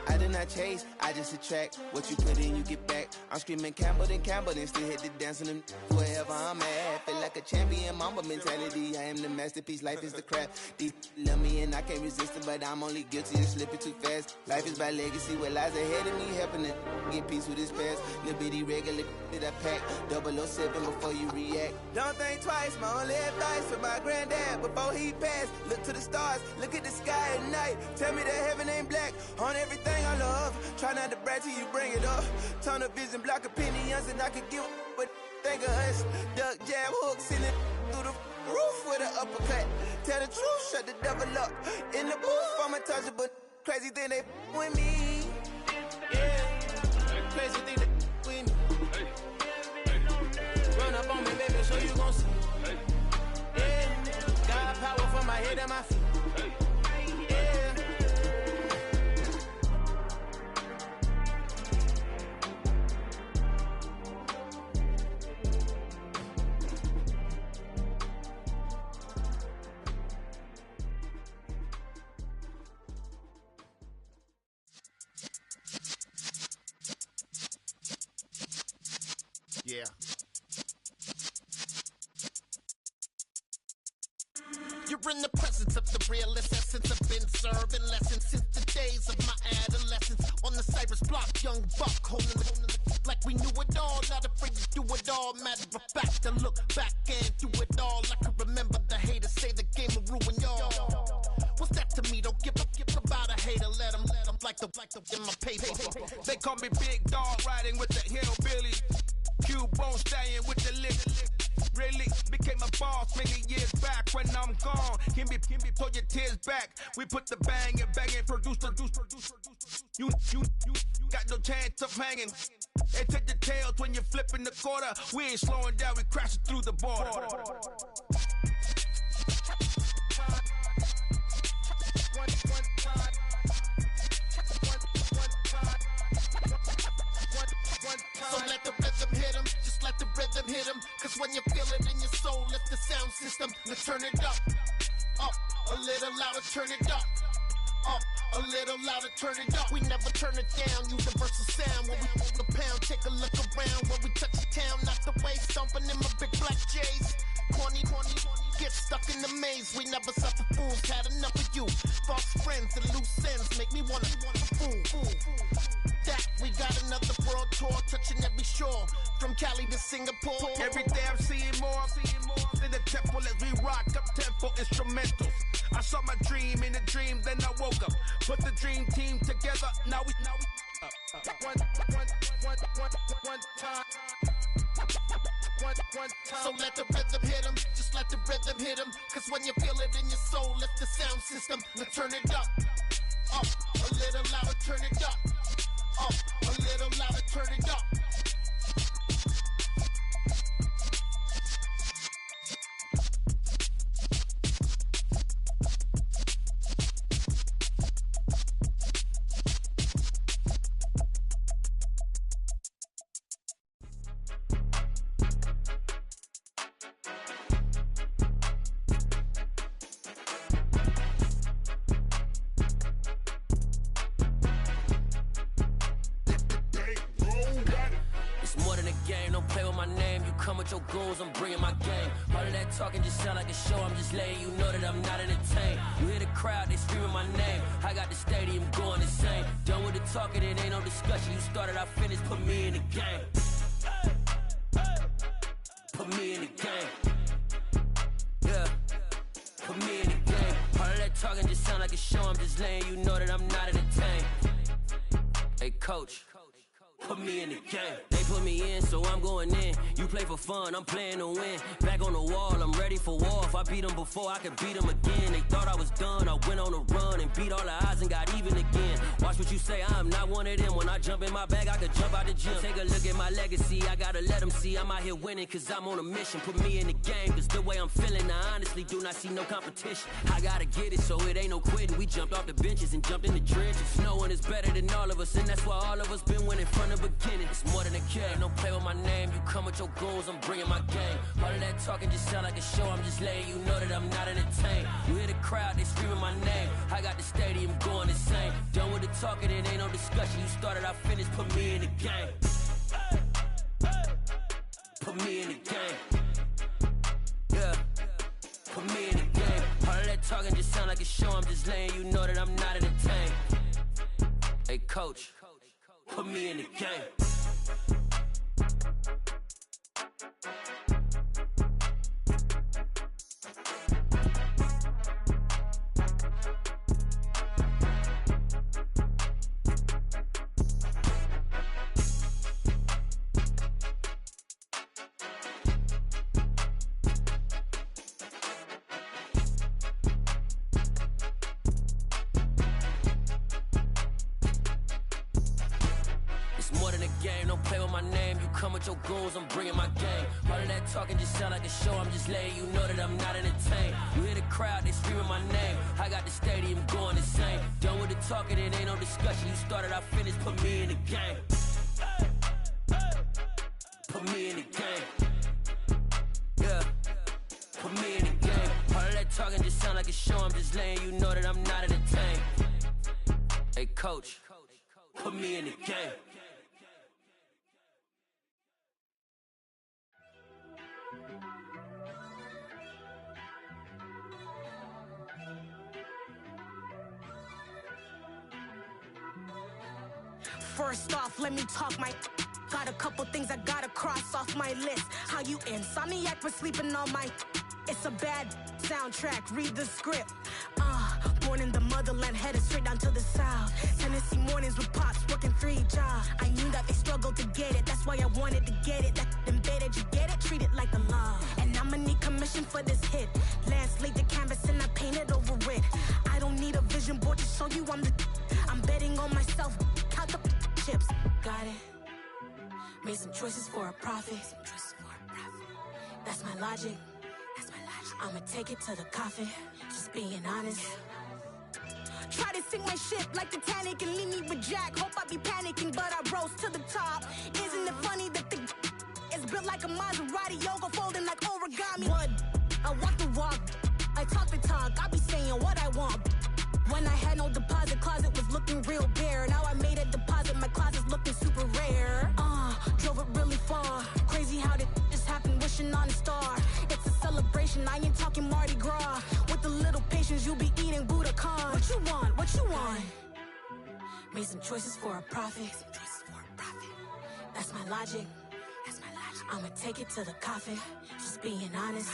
I did not chase, I just attract. What you put in, you get back. I'm screaming Campbell, then still hit the dance on them wherever I'm at. Feel like a champion, mamba mentality. I am the masterpiece, life is the crap. These love me and I can't resist it, but I'm only guilty of slipping too fast. Life is by legacy, what lies ahead of me, helping it get peace with this past. Little bitty regular that I pack, 007 before you react. Don't think twice, my only advice for my granddad before he passed. Look to the stars, look at the sky at night. Tell me that heaven ain't black on everything I love. Try not to brag till you bring it up. Tunnel vision, block opinions, and I could give but think of us. Duck, jab, hook, send it through the roof with an uppercut. Tell the truth, shut the devil up. In the booth, I'm untouchable. Crazy thing they with me. Yeah, crazy thing they with me. Run up on me, baby, so you gon' see. Yeah, got power from my head and my feet. Yeah. You're in the presence of the realest essence. I've been serving lessons since the days of my adolescence. On the Cypress block, young buck holding the like we knew it all. Not afraid to do it all. Matter of fact, to look back and do it all. I can remember the haters say the game will ruin y'all. What's that to me? Don't give about a hater. Let them like the in my paper. They call me Big Dog, riding with the hillbilly. Cubone staying with the lick. Really became a boss many years back. When I'm gone, can be pull your tears back. We put the bang and produce. You got no chance of hanging. They take the tails when you're flipping the quarter. We ain't slowing down, we crashing through the border. So let the rhythm hit him, just let the rhythm hit him. Cause when you feel it in your soul, lift the sound system. Now turn it up, a little louder, turn it up, a little louder, turn it up. We never turn it down, universal sound. When we move the pound, take a look around. When we touch the town, not the way, stomping in my big black J's. Corny, get stuck in the maze. We never suffer fools, had enough of you. False friends and loose ends make me wanna fool. That we got another world tour, touching every shore, from Cali to Singapore. Every day I'm seeing more in the temple as we rock up tempo instrumentals. I saw my dream in a dream, then I woke up. Put the dream team together, now we one time. So let the rhythm hit him, just let the rhythm hit him. Cause when you feel it in your soul, lift the sound system. Now turn it up, a little louder, turn it up, a little louder, turn it up. Your goals, I'm bringing my game. All of that talking just sound like a show. I'm just letting you know that I'm not entertained. You hear the crowd, they screaming my name. I got the stadium going insane. Done with the talking, it ain't no discussion. You started, I finished, put me in the game. Put me in the game. Yeah, put me in the game. All of that talking just sound like a show. I'm just letting you know that I'm not entertained. Hey, coach, put me in the game. They put me in, so I'm going in. You play for fun, I'm playing to win. Back on the wall, I'm ready for war. If I beat them before, I could beat them again. They thought I was done, I went on a run and beat all the odds and got even again. Watch what you say, I'm not one of them. When I jump in my bag, I could jump out the gym. Take a look at my legacy, I gotta let them see I'm out here winning, cause I'm on a mission. Put me in the game, cause the way I'm feeling, I honestly do not see no competition. I gotta get it, so it ain't no quitting. We jumped off the benches and jumped in the trenches. No one is better than all of us, and that's why all of us been winning from the beginning. It's more than a game, don't play with my name. You come with your goals, I'm bringing my game. All of that talking just sound like a show. I'm just letting you know that I'm not entertained. You hear the crowd, they screaming my name. I got the stadium going insane. Done with the talking, it ain't no discussion. You started, I finished, put me in the game. put me in the game. Yeah, put me in the game. All of that talking just sound like a show. I'm just letting you know that I'm not entertained. Hey, coach, put me in the game. Your goons, I'm bringing my game. All of that talking just sound like a show. I'm just letting you know that I'm not entertained. You hear the crowd, they screaming my name. I got the stadium going insane. Done with the talking, it ain't no discussion. You started, I finished, put me in the game. Put me in the game. Yeah, put me in the game. All of that talking just sound like a show. I'm just letting you know that I'm not entertained. Hey, coach, put me in the game. First off, let me talk my... Got a couple things I gotta cross off my list. How you insomniac for sleeping on my... It's a bad soundtrack, read the script. Born in the motherland, headed straight down to the south. Tennessee mornings with pops, working 3 jobs. I knew that they struggled to get it, that's why I wanted to get it. That embedded, you get it, treat it like a law. And I'ma need commission for this hit. Lance laid the canvas and I painted over it. I don't need a vision board to show you I'm the... I'm betting on myself, count the chips. Got it. Made some choices for a profit. That's my logic. I'ma take it to the coffin, just being honest. Try to sink my ship like Titanic and leave me with Jack. Hope I be panicking, but I rose to the top. Isn't it funny that the is built like a Maserati, yoga folding like origami? What? I walk the walk, I talk the talk, I be saying what I want. When I had no deposit, closet was looking real bare. Now I made a deposit, my closet's looking super rare. Drove it really far. Crazy how did this happen, wishing on a star. It's a celebration, I ain't talking Mardi Gras. With a little patience, you'll be eating Budokan. What you want? What you want? Made some choices for a profit. That's my logic. I'ma take it to the coffin, just being honest.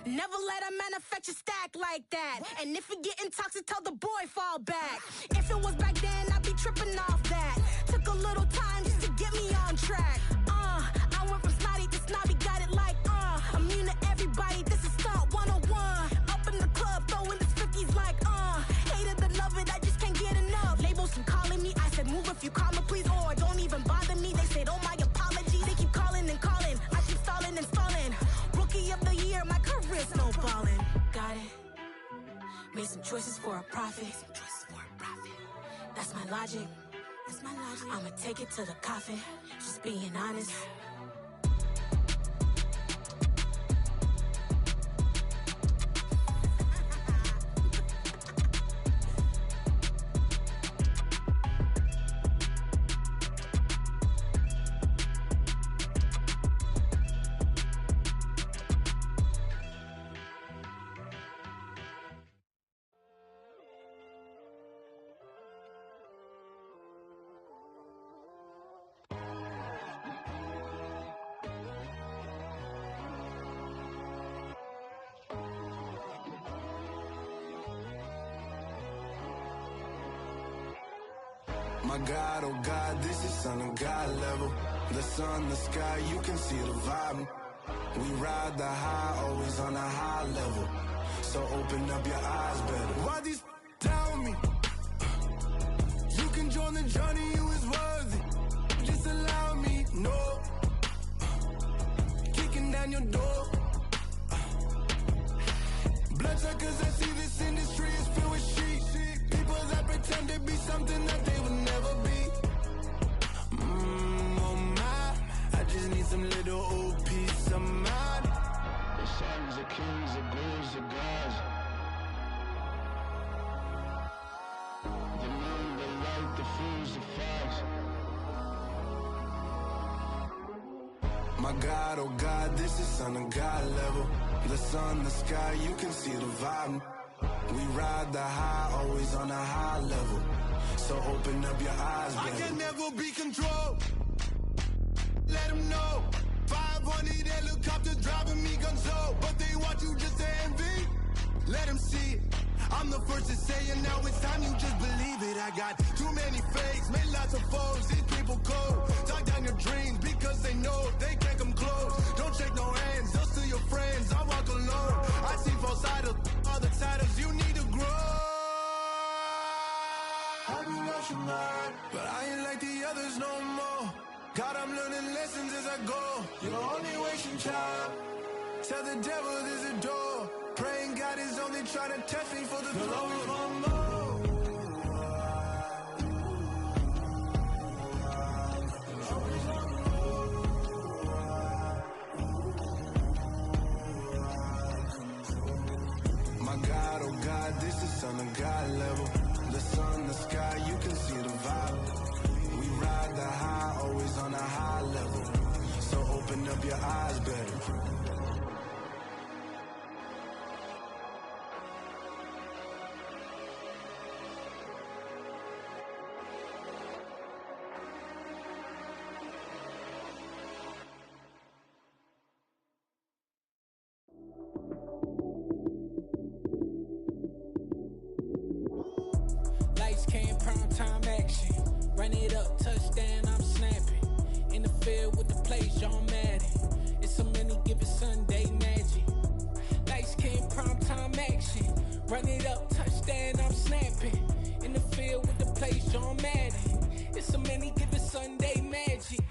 Never let a manufacture stack like that. And if it getting toxic, tell the boy fall back. If it was back then, I'd be tripping off that. Took a little time just to get me on track. I went from snotty to snobby, got it like, immune to everybody, this is stunt 101. Up in the club, throwing this 50s like, hate it and love it, I just can't get enough. Labels keep calling me, I said move if you call me please, or don't even bother me. They said, oh my apology, they keep calling and calling. I keep stalling and stalling. Rookie of the year, my career snowballing. Got it. Made some choices for a profit. That's my logic. I'ma take it to the coffin, just being honest. My God, oh God, this is Son of God level. The sun, the sky, you can see the vibe. We ride the high, always on a high level. So open up your eyes better. Why these tell me? You can join the journey, you is worthy. Just allow me, no. Kicking down your door. Bloodsuckers, I see this industry is filled with sheep. People that pretend to be something that they would never be. Oh my, I just need some little old peace of mind. The sons are kings, the ghouls are gods. The moon, the light, the fools, the fogs. My God, oh God, this is Son of God level. The sun, the sky, you can see the vibe. We ride the high, always on a high level. So open up your eyes, baby. I can never be controlled. Let them know. 500 helicopters driving me gonzo. But they want you just to envy. Let them see it. I'm the first to say it, now it's time you just believe it. I got too many fakes, made lots of foes. These people cold. Talk down your dreams because they know they can't come close. Don't shake no hands, those to your friends. I walk alone. I see false idols, other titles. You need to grow. I've been rushing hard, but I ain't like the others no more. God, I'm learning lessons as I go. You're only wasting time. Tell the devil there's a door. Praying God is only trying to test me for the throne. My God, oh God, this is Son of God level. The sun, the sky, you can see the vibe. We ride the high, always on a high level. So open up your eyes, baby. Lights came, prime time action. Run it up, touchdown, I'm snapping. In the field with the plays, John Madden. It's a many given Sunday magic. Lights came, prime time action. Run it up, touchdown, I'm snapping. In the field with the plays, John Madden. It's a many given Sunday magic.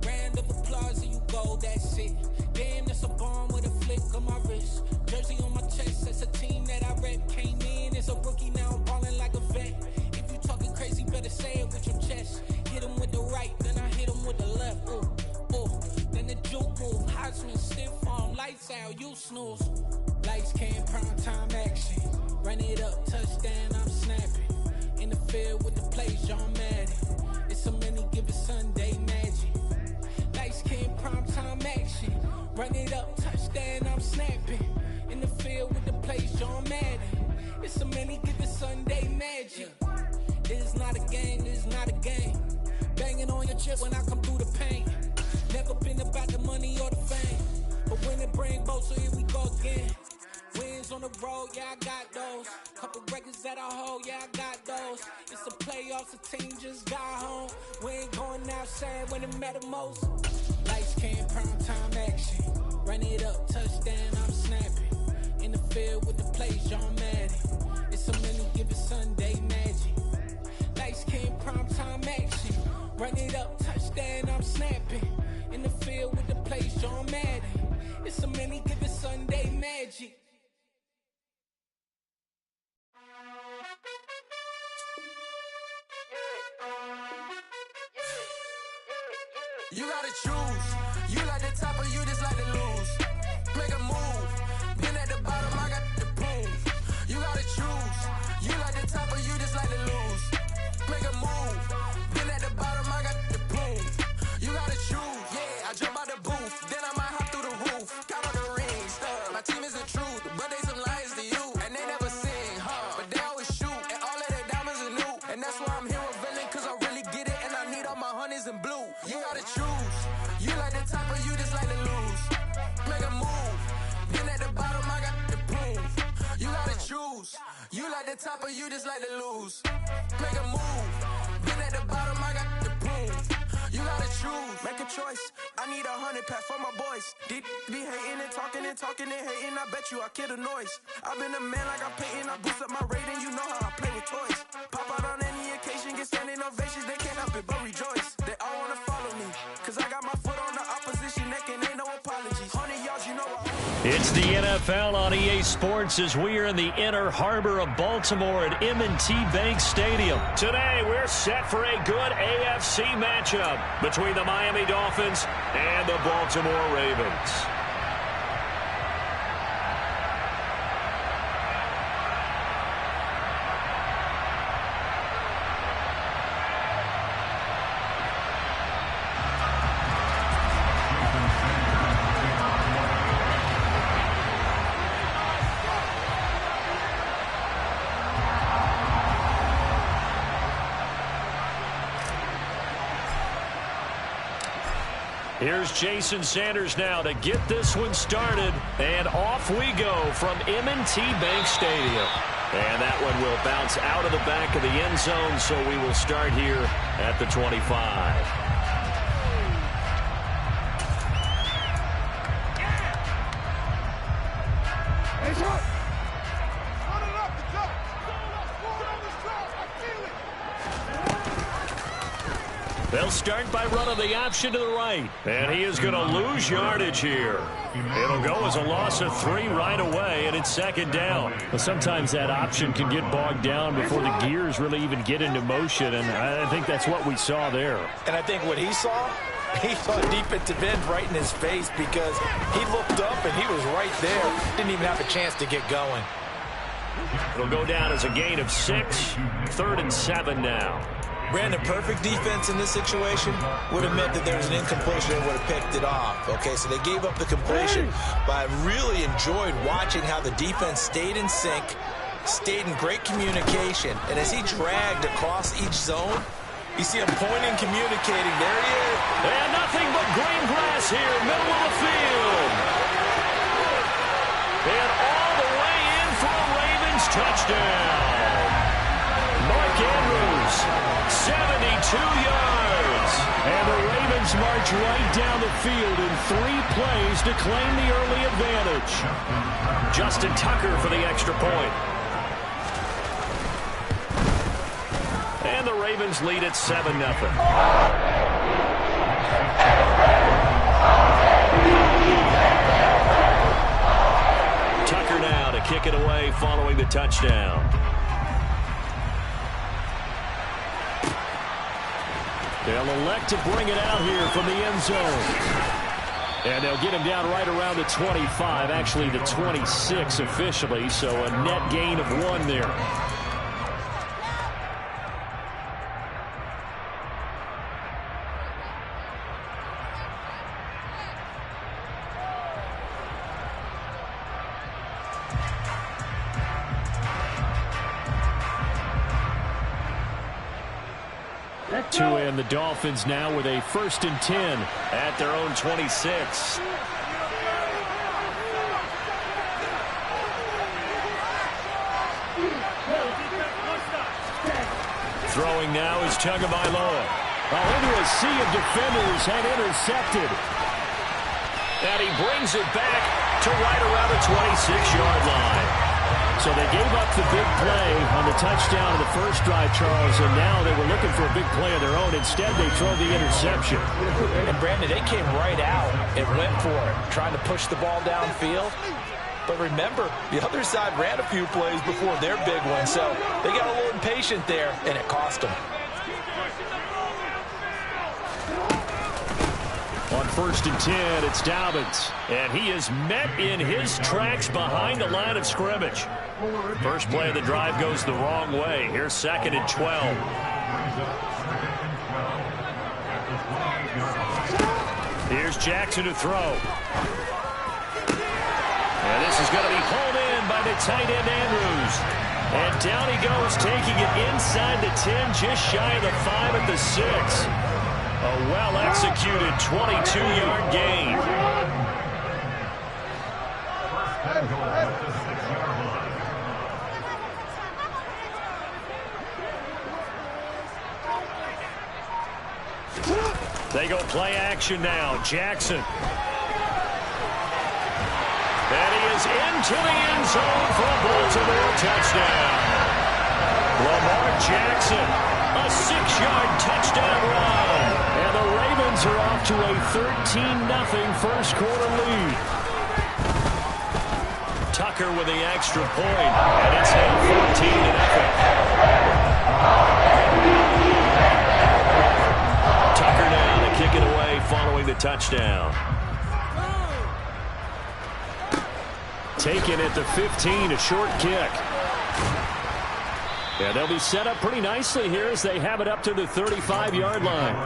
Round of applause and you go, that's it. Damn, that's a bomb with a flick on my wrist. Jersey on my chest, that's a team that I rep. Came in as a rookie, now I'm ballin' like a vet. If you talking crazy, better say it with your chest. Hit him with the right, then I hit him with the left. Ooh, ooh. Then the juke move, Heisman, stiff arm, lights out, you snooze. Lights came, prime time action. Run it up, touchdown, I'm snapping. In the field with the plays, John Madden. It's a many given Sunday magic. Lights came, prime time action. Run it up, touchdown, I'm snapping. In the field with the plays, John Madden. It's a many given Sunday magic. This is not a game, this is not a game. Banging on your chip when I come through the pain. Never been about the money or the fame. But when it bring both, so here we go again. Wins on the road, yeah, I got those. Couple records that I hold, yeah, I got those. It's the playoffs, the team just got home. We ain't going outside when it matter most. Lights came, prime time action. Run it up, touchdown, I'm snapping. In the field with the plays, John Madden. It's a many given Sunday magic. Lights came, prime time action. Run it up, touchdown, I'm snapping. In the field with the plays, John Madden. It's a many given Sunday magic. You gotta choose. You like the top or you just like to lose. Make a move. Been at the bottom, I got the proof. You gotta choose. You like the top or you just like to lose. Make a move. Been at the bottom, I got the proof. You gotta choose. Yeah, I jump out the booth, then I might hop through the roof. Count all the rings. My team is the truth, but they some liars to you. And they never sing, but they always shoot. And all of their diamonds are new. And that's why I'm here revealing, cause I really get it. And I need all my honeys in blue. You gotta choose. You like the top or you just like to lose. Make a move. Been at the bottom, I got the proof. You gotta choose. You like the top or you just like to lose. Make a move. Been at the bottom, I got the proof. You gotta choose. Make a choice. I need 100 pack for my boys. Deep be hating and talking and hating. I bet you I kill the noise. I've been a man like I'm painting. I boost up my rating. You know how I play with toys. Pop out on any occasion, get standing ovations. They can't help it but rejoice. They all wanna follow me, cause I got my foot on the opposition neck and ain't no apologies. 100 yards, you know I... It's the NFL on EA Sports as we are in the inner harbor of Baltimore at M&T Bank Stadium. Today, we're set for a good AFC matchup between the Miami Dolphins and the Baltimore Ravens. Here's Jason Sanders now to get this one started. And off we go from M&T Bank Stadium. And that one will bounce out of the back of the end zone, so we will start here at the 25. They'll start by running the option to the right. And he is going to lose yardage here. It'll go as a loss of 3 right away, and it's second down. Well, sometimes that option can get bogged down before the gears really even get into motion, and I think that's what we saw there. And I think what he saw defensive end right in his face, because he looked up and he was right there. Didn't even have a chance to get going. It'll go down as a gain of 6, 3rd and 7 now. Brandon, perfect defense in this situation would have meant that there was an incompletion and would have picked it off. Okay, so they gave up the completion, but I really enjoyed watching how the defense stayed in sync, stayed in great communication, and as he dragged across each zone, you see him pointing, communicating. There he is. And nothing but green grass here, middle of the field. And all the way in for a Ravens touchdown. Mark Andrews, 72 yards. And the Ravens march right down the field in 3 plays to claim the early advantage. Justin Tucker for the extra point. And the Ravens lead at 7-0. Tucker now to kick it away following the touchdown. They'll elect to bring it out here from the end zone. And they'll get him down right around the 25, actually the 26 officially, so a net gain of 1 there. And the Dolphins now with a 1st and 10 at their own 26. Throwing now is Tagovailoa. Into a sea of defenders and intercepted. And he brings it back to right around the 26-yard line. So they gave up the big play on the touchdown of the first drive, Charles, and now they were looking for a big play of their own. Instead, they throw the interception. And, Brandon, they came right out and went for it, trying to push the ball downfield. But remember, the other side ran a few plays before their big one, so they got a little impatient there, and it cost them. On 1st and 10, it's Dobbins. And he is met in his tracks behind the line of scrimmage. First play of the drive goes the wrong way. Here's 2nd and 12. Here's Jackson to throw. And this is going to be hauled in by the tight end Andrews. And down he goes, taking it inside the 10, just shy of the 5 at the 6. A well-executed 22-yard gain. They go play action now. Jackson. And he is into the end zone for a Baltimore touchdown. Lamar Jackson, a 6-yard touchdown run. And the Ravens are off to a 13-0 first quarter lead. Tucker with the extra point, and it's now 14-0. Tucker now to kick it away following the touchdown. Taken at the 15, a short kick. Yeah, they'll be set up pretty nicely here as they have it up to the 35-yard line.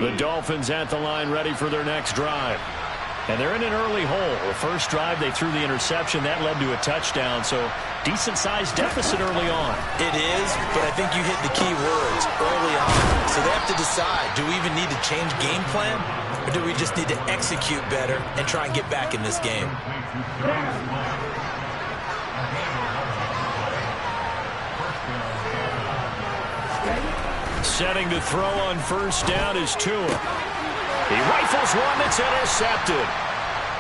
The Dolphins at the line ready for their next drive. And they're in an early hole. The first drive, they threw the interception. That led to a touchdown. So decent-sized deficit early on. It is, but I think you hit the key words, early on. So they have to decide, do we even need to change game plan? Or do we just need to execute better and try and get back in this game? Setting to throw on first down is Tua. He rifles one that's intercepted.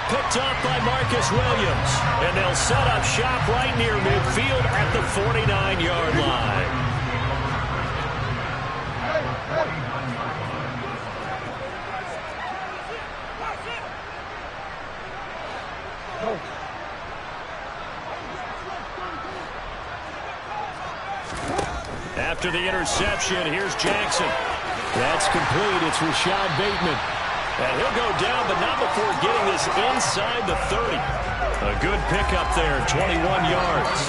Picked up by Marcus Williams. And they'll set up shop right near midfield at the 49-yard line. After the interception, here's Jackson. That's complete. It's Rashad Bateman. And he'll go down, but not before getting this inside the 30. A good pickup there, 21 yards.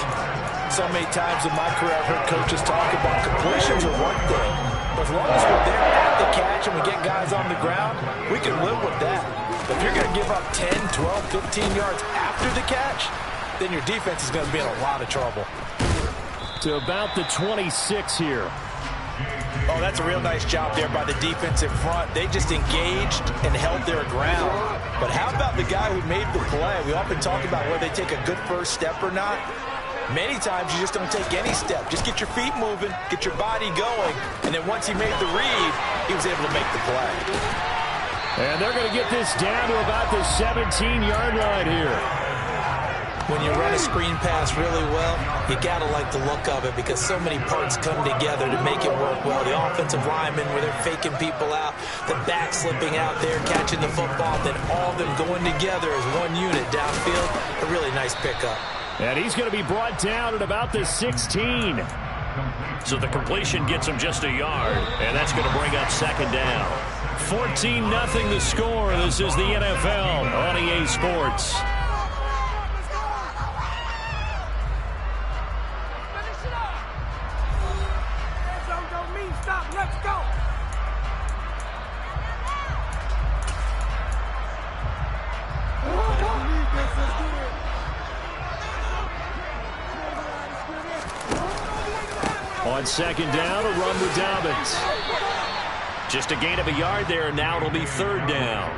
So many times in my career I've heard coaches talk about completions are one thing. But as long as we're there at the catch and we get guys on the ground, we can live with that. But if you're going to give up 10, 12, 15 yards after the catch, then your defense is going to be in a lot of trouble. To about the 26 here. Oh, that's a real nice job there by the defensive front. They just engaged and held their ground. But how about the guy who made the play? We often talk about whether they take a good first step or not. Many times you just don't take any step. Just get your feet moving, get your body going, and then once he made the read, he was able to make the play. And they're going to get this down to about the 17-yard line here. When you run a screen pass really well, you got to like the look of it because so many parts come together to make it work well. The offensive linemen, where they're faking people out, the back slipping out there, catching the football, then all of them going together as one unit downfield. A really nice pickup. And he's going to be brought down at about the 16. So the completion gets him just a yard, and that's going to bring up second down. 14-0 the score. This is the NFL on EA Sports. On second down, a run with Dobbins. Just a gain of a yard there, and now it'll be third down.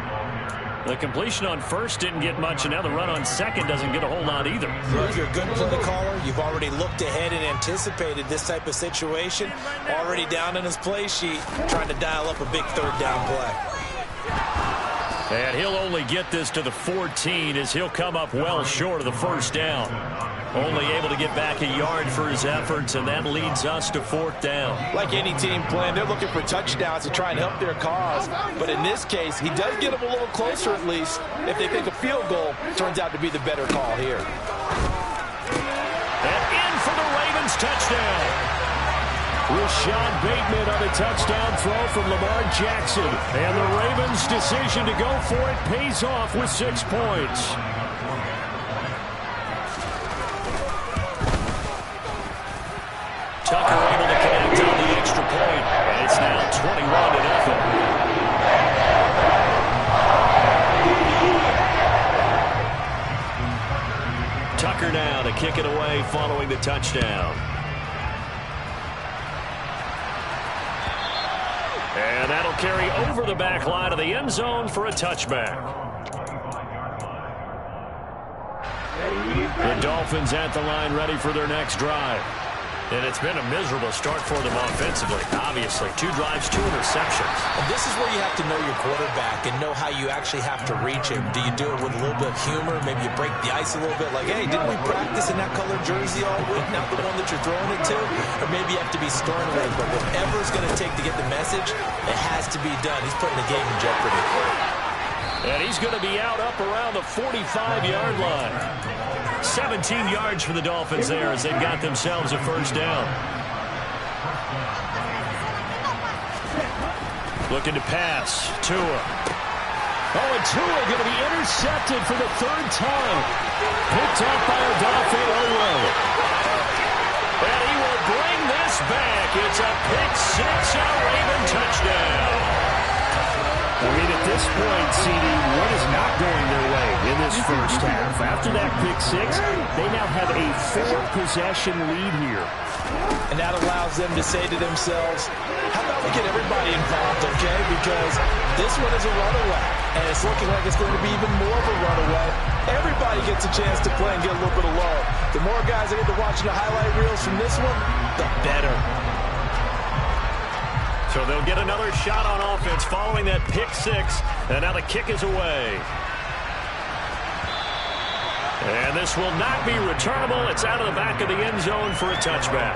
The completion on first didn't get much, and now the run on second doesn't get a whole lot either. Well, if you're a good play caller, you've already looked ahead and anticipated this type of situation. Already down in his play sheet, trying to dial up a big third down play. And he'll only get this to the 14 as he'll come up well short of the first down. Only able to get back a yard for his efforts, and that leads us to fourth down. Like any team playing, they're looking for touchdowns to try and help their cause. But in this case, he does get them a little closer at least. If they think a field goal turns out to be the better call here. And in for the Ravens touchdown. Rashad Bateman on a touchdown throw from Lamar Jackson. And the Ravens' decision to go for it pays off with 6 points. Tucker able to connect on the extra point, and it's now 21-0. Tucker now to kick it away following the touchdown. And that'll carry over the back line of the end zone for a touchback. The Dolphins at the line ready for their next drive. And it's been a miserable start for them offensively, obviously. 2 drives, 2 interceptions. And this is where you have to know your quarterback and know how you actually have to reach him. Do you do it with a little bit of humor? Maybe you break the ice a little bit like, hey, didn't we practice in that colored jersey all week, not the one that you're throwing it to? Or maybe you have to be stern with it, but whatever it's going to take to get the message, it has to be done. He's putting the game in jeopardy. And he's going to be out up around the 45-yard line. 17 yards for the Dolphins there as they've got themselves a first down. Looking to pass. Tua. Oh, and Tua going to be intercepted for the 3rd time. Picked up by Odafe Oweh. And he will bring this back. It's a pick six, a Raven touchdown. this point, CD, what is not going their way in this first half? After that pick six, they now have a 4-possession lead here. And that allows them to say to themselves, how about we get everybody involved, okay? Because this one is a runaway, and it's looking like it's going to be even more of a runaway. Everybody gets a chance to play and get a little bit of love. The more guys that get to watching the highlight reels from this one, the better. So they'll get another shot on offense following that pick six, and now the kick is away. And this will not be returnable. It's out of the back of the end zone for a touchback.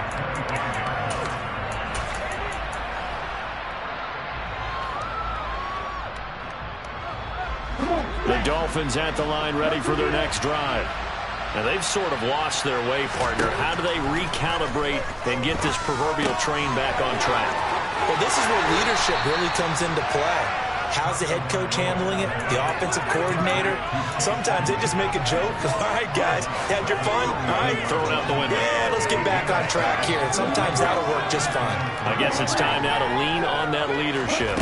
The Dolphins at the line ready for their next drive. And they've sort of lost their way, partner. How do they recalibrate and get this proverbial train back on track? Well, this is where leadership really comes into play. How's the head coach handling it? The offensive coordinator? Sometimes they just make a joke. All right, guys, had your fun? All right, throw it out the window. Yeah, let's get back on track here. And sometimes that'll work just fine. I guess it's time now to lean on that leadership.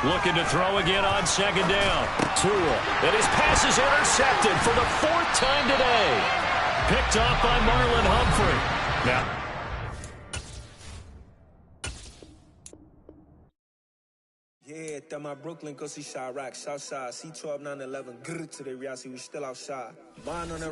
Looking to throw again on second down. Tua. And his pass is intercepted for the 4th time today. Picked off by Marlon Humphrey. Now, yeah, that my Brooklyn, go see Chirac, Southside, C12, 911, grrr to the reality, we still outside. Mine on the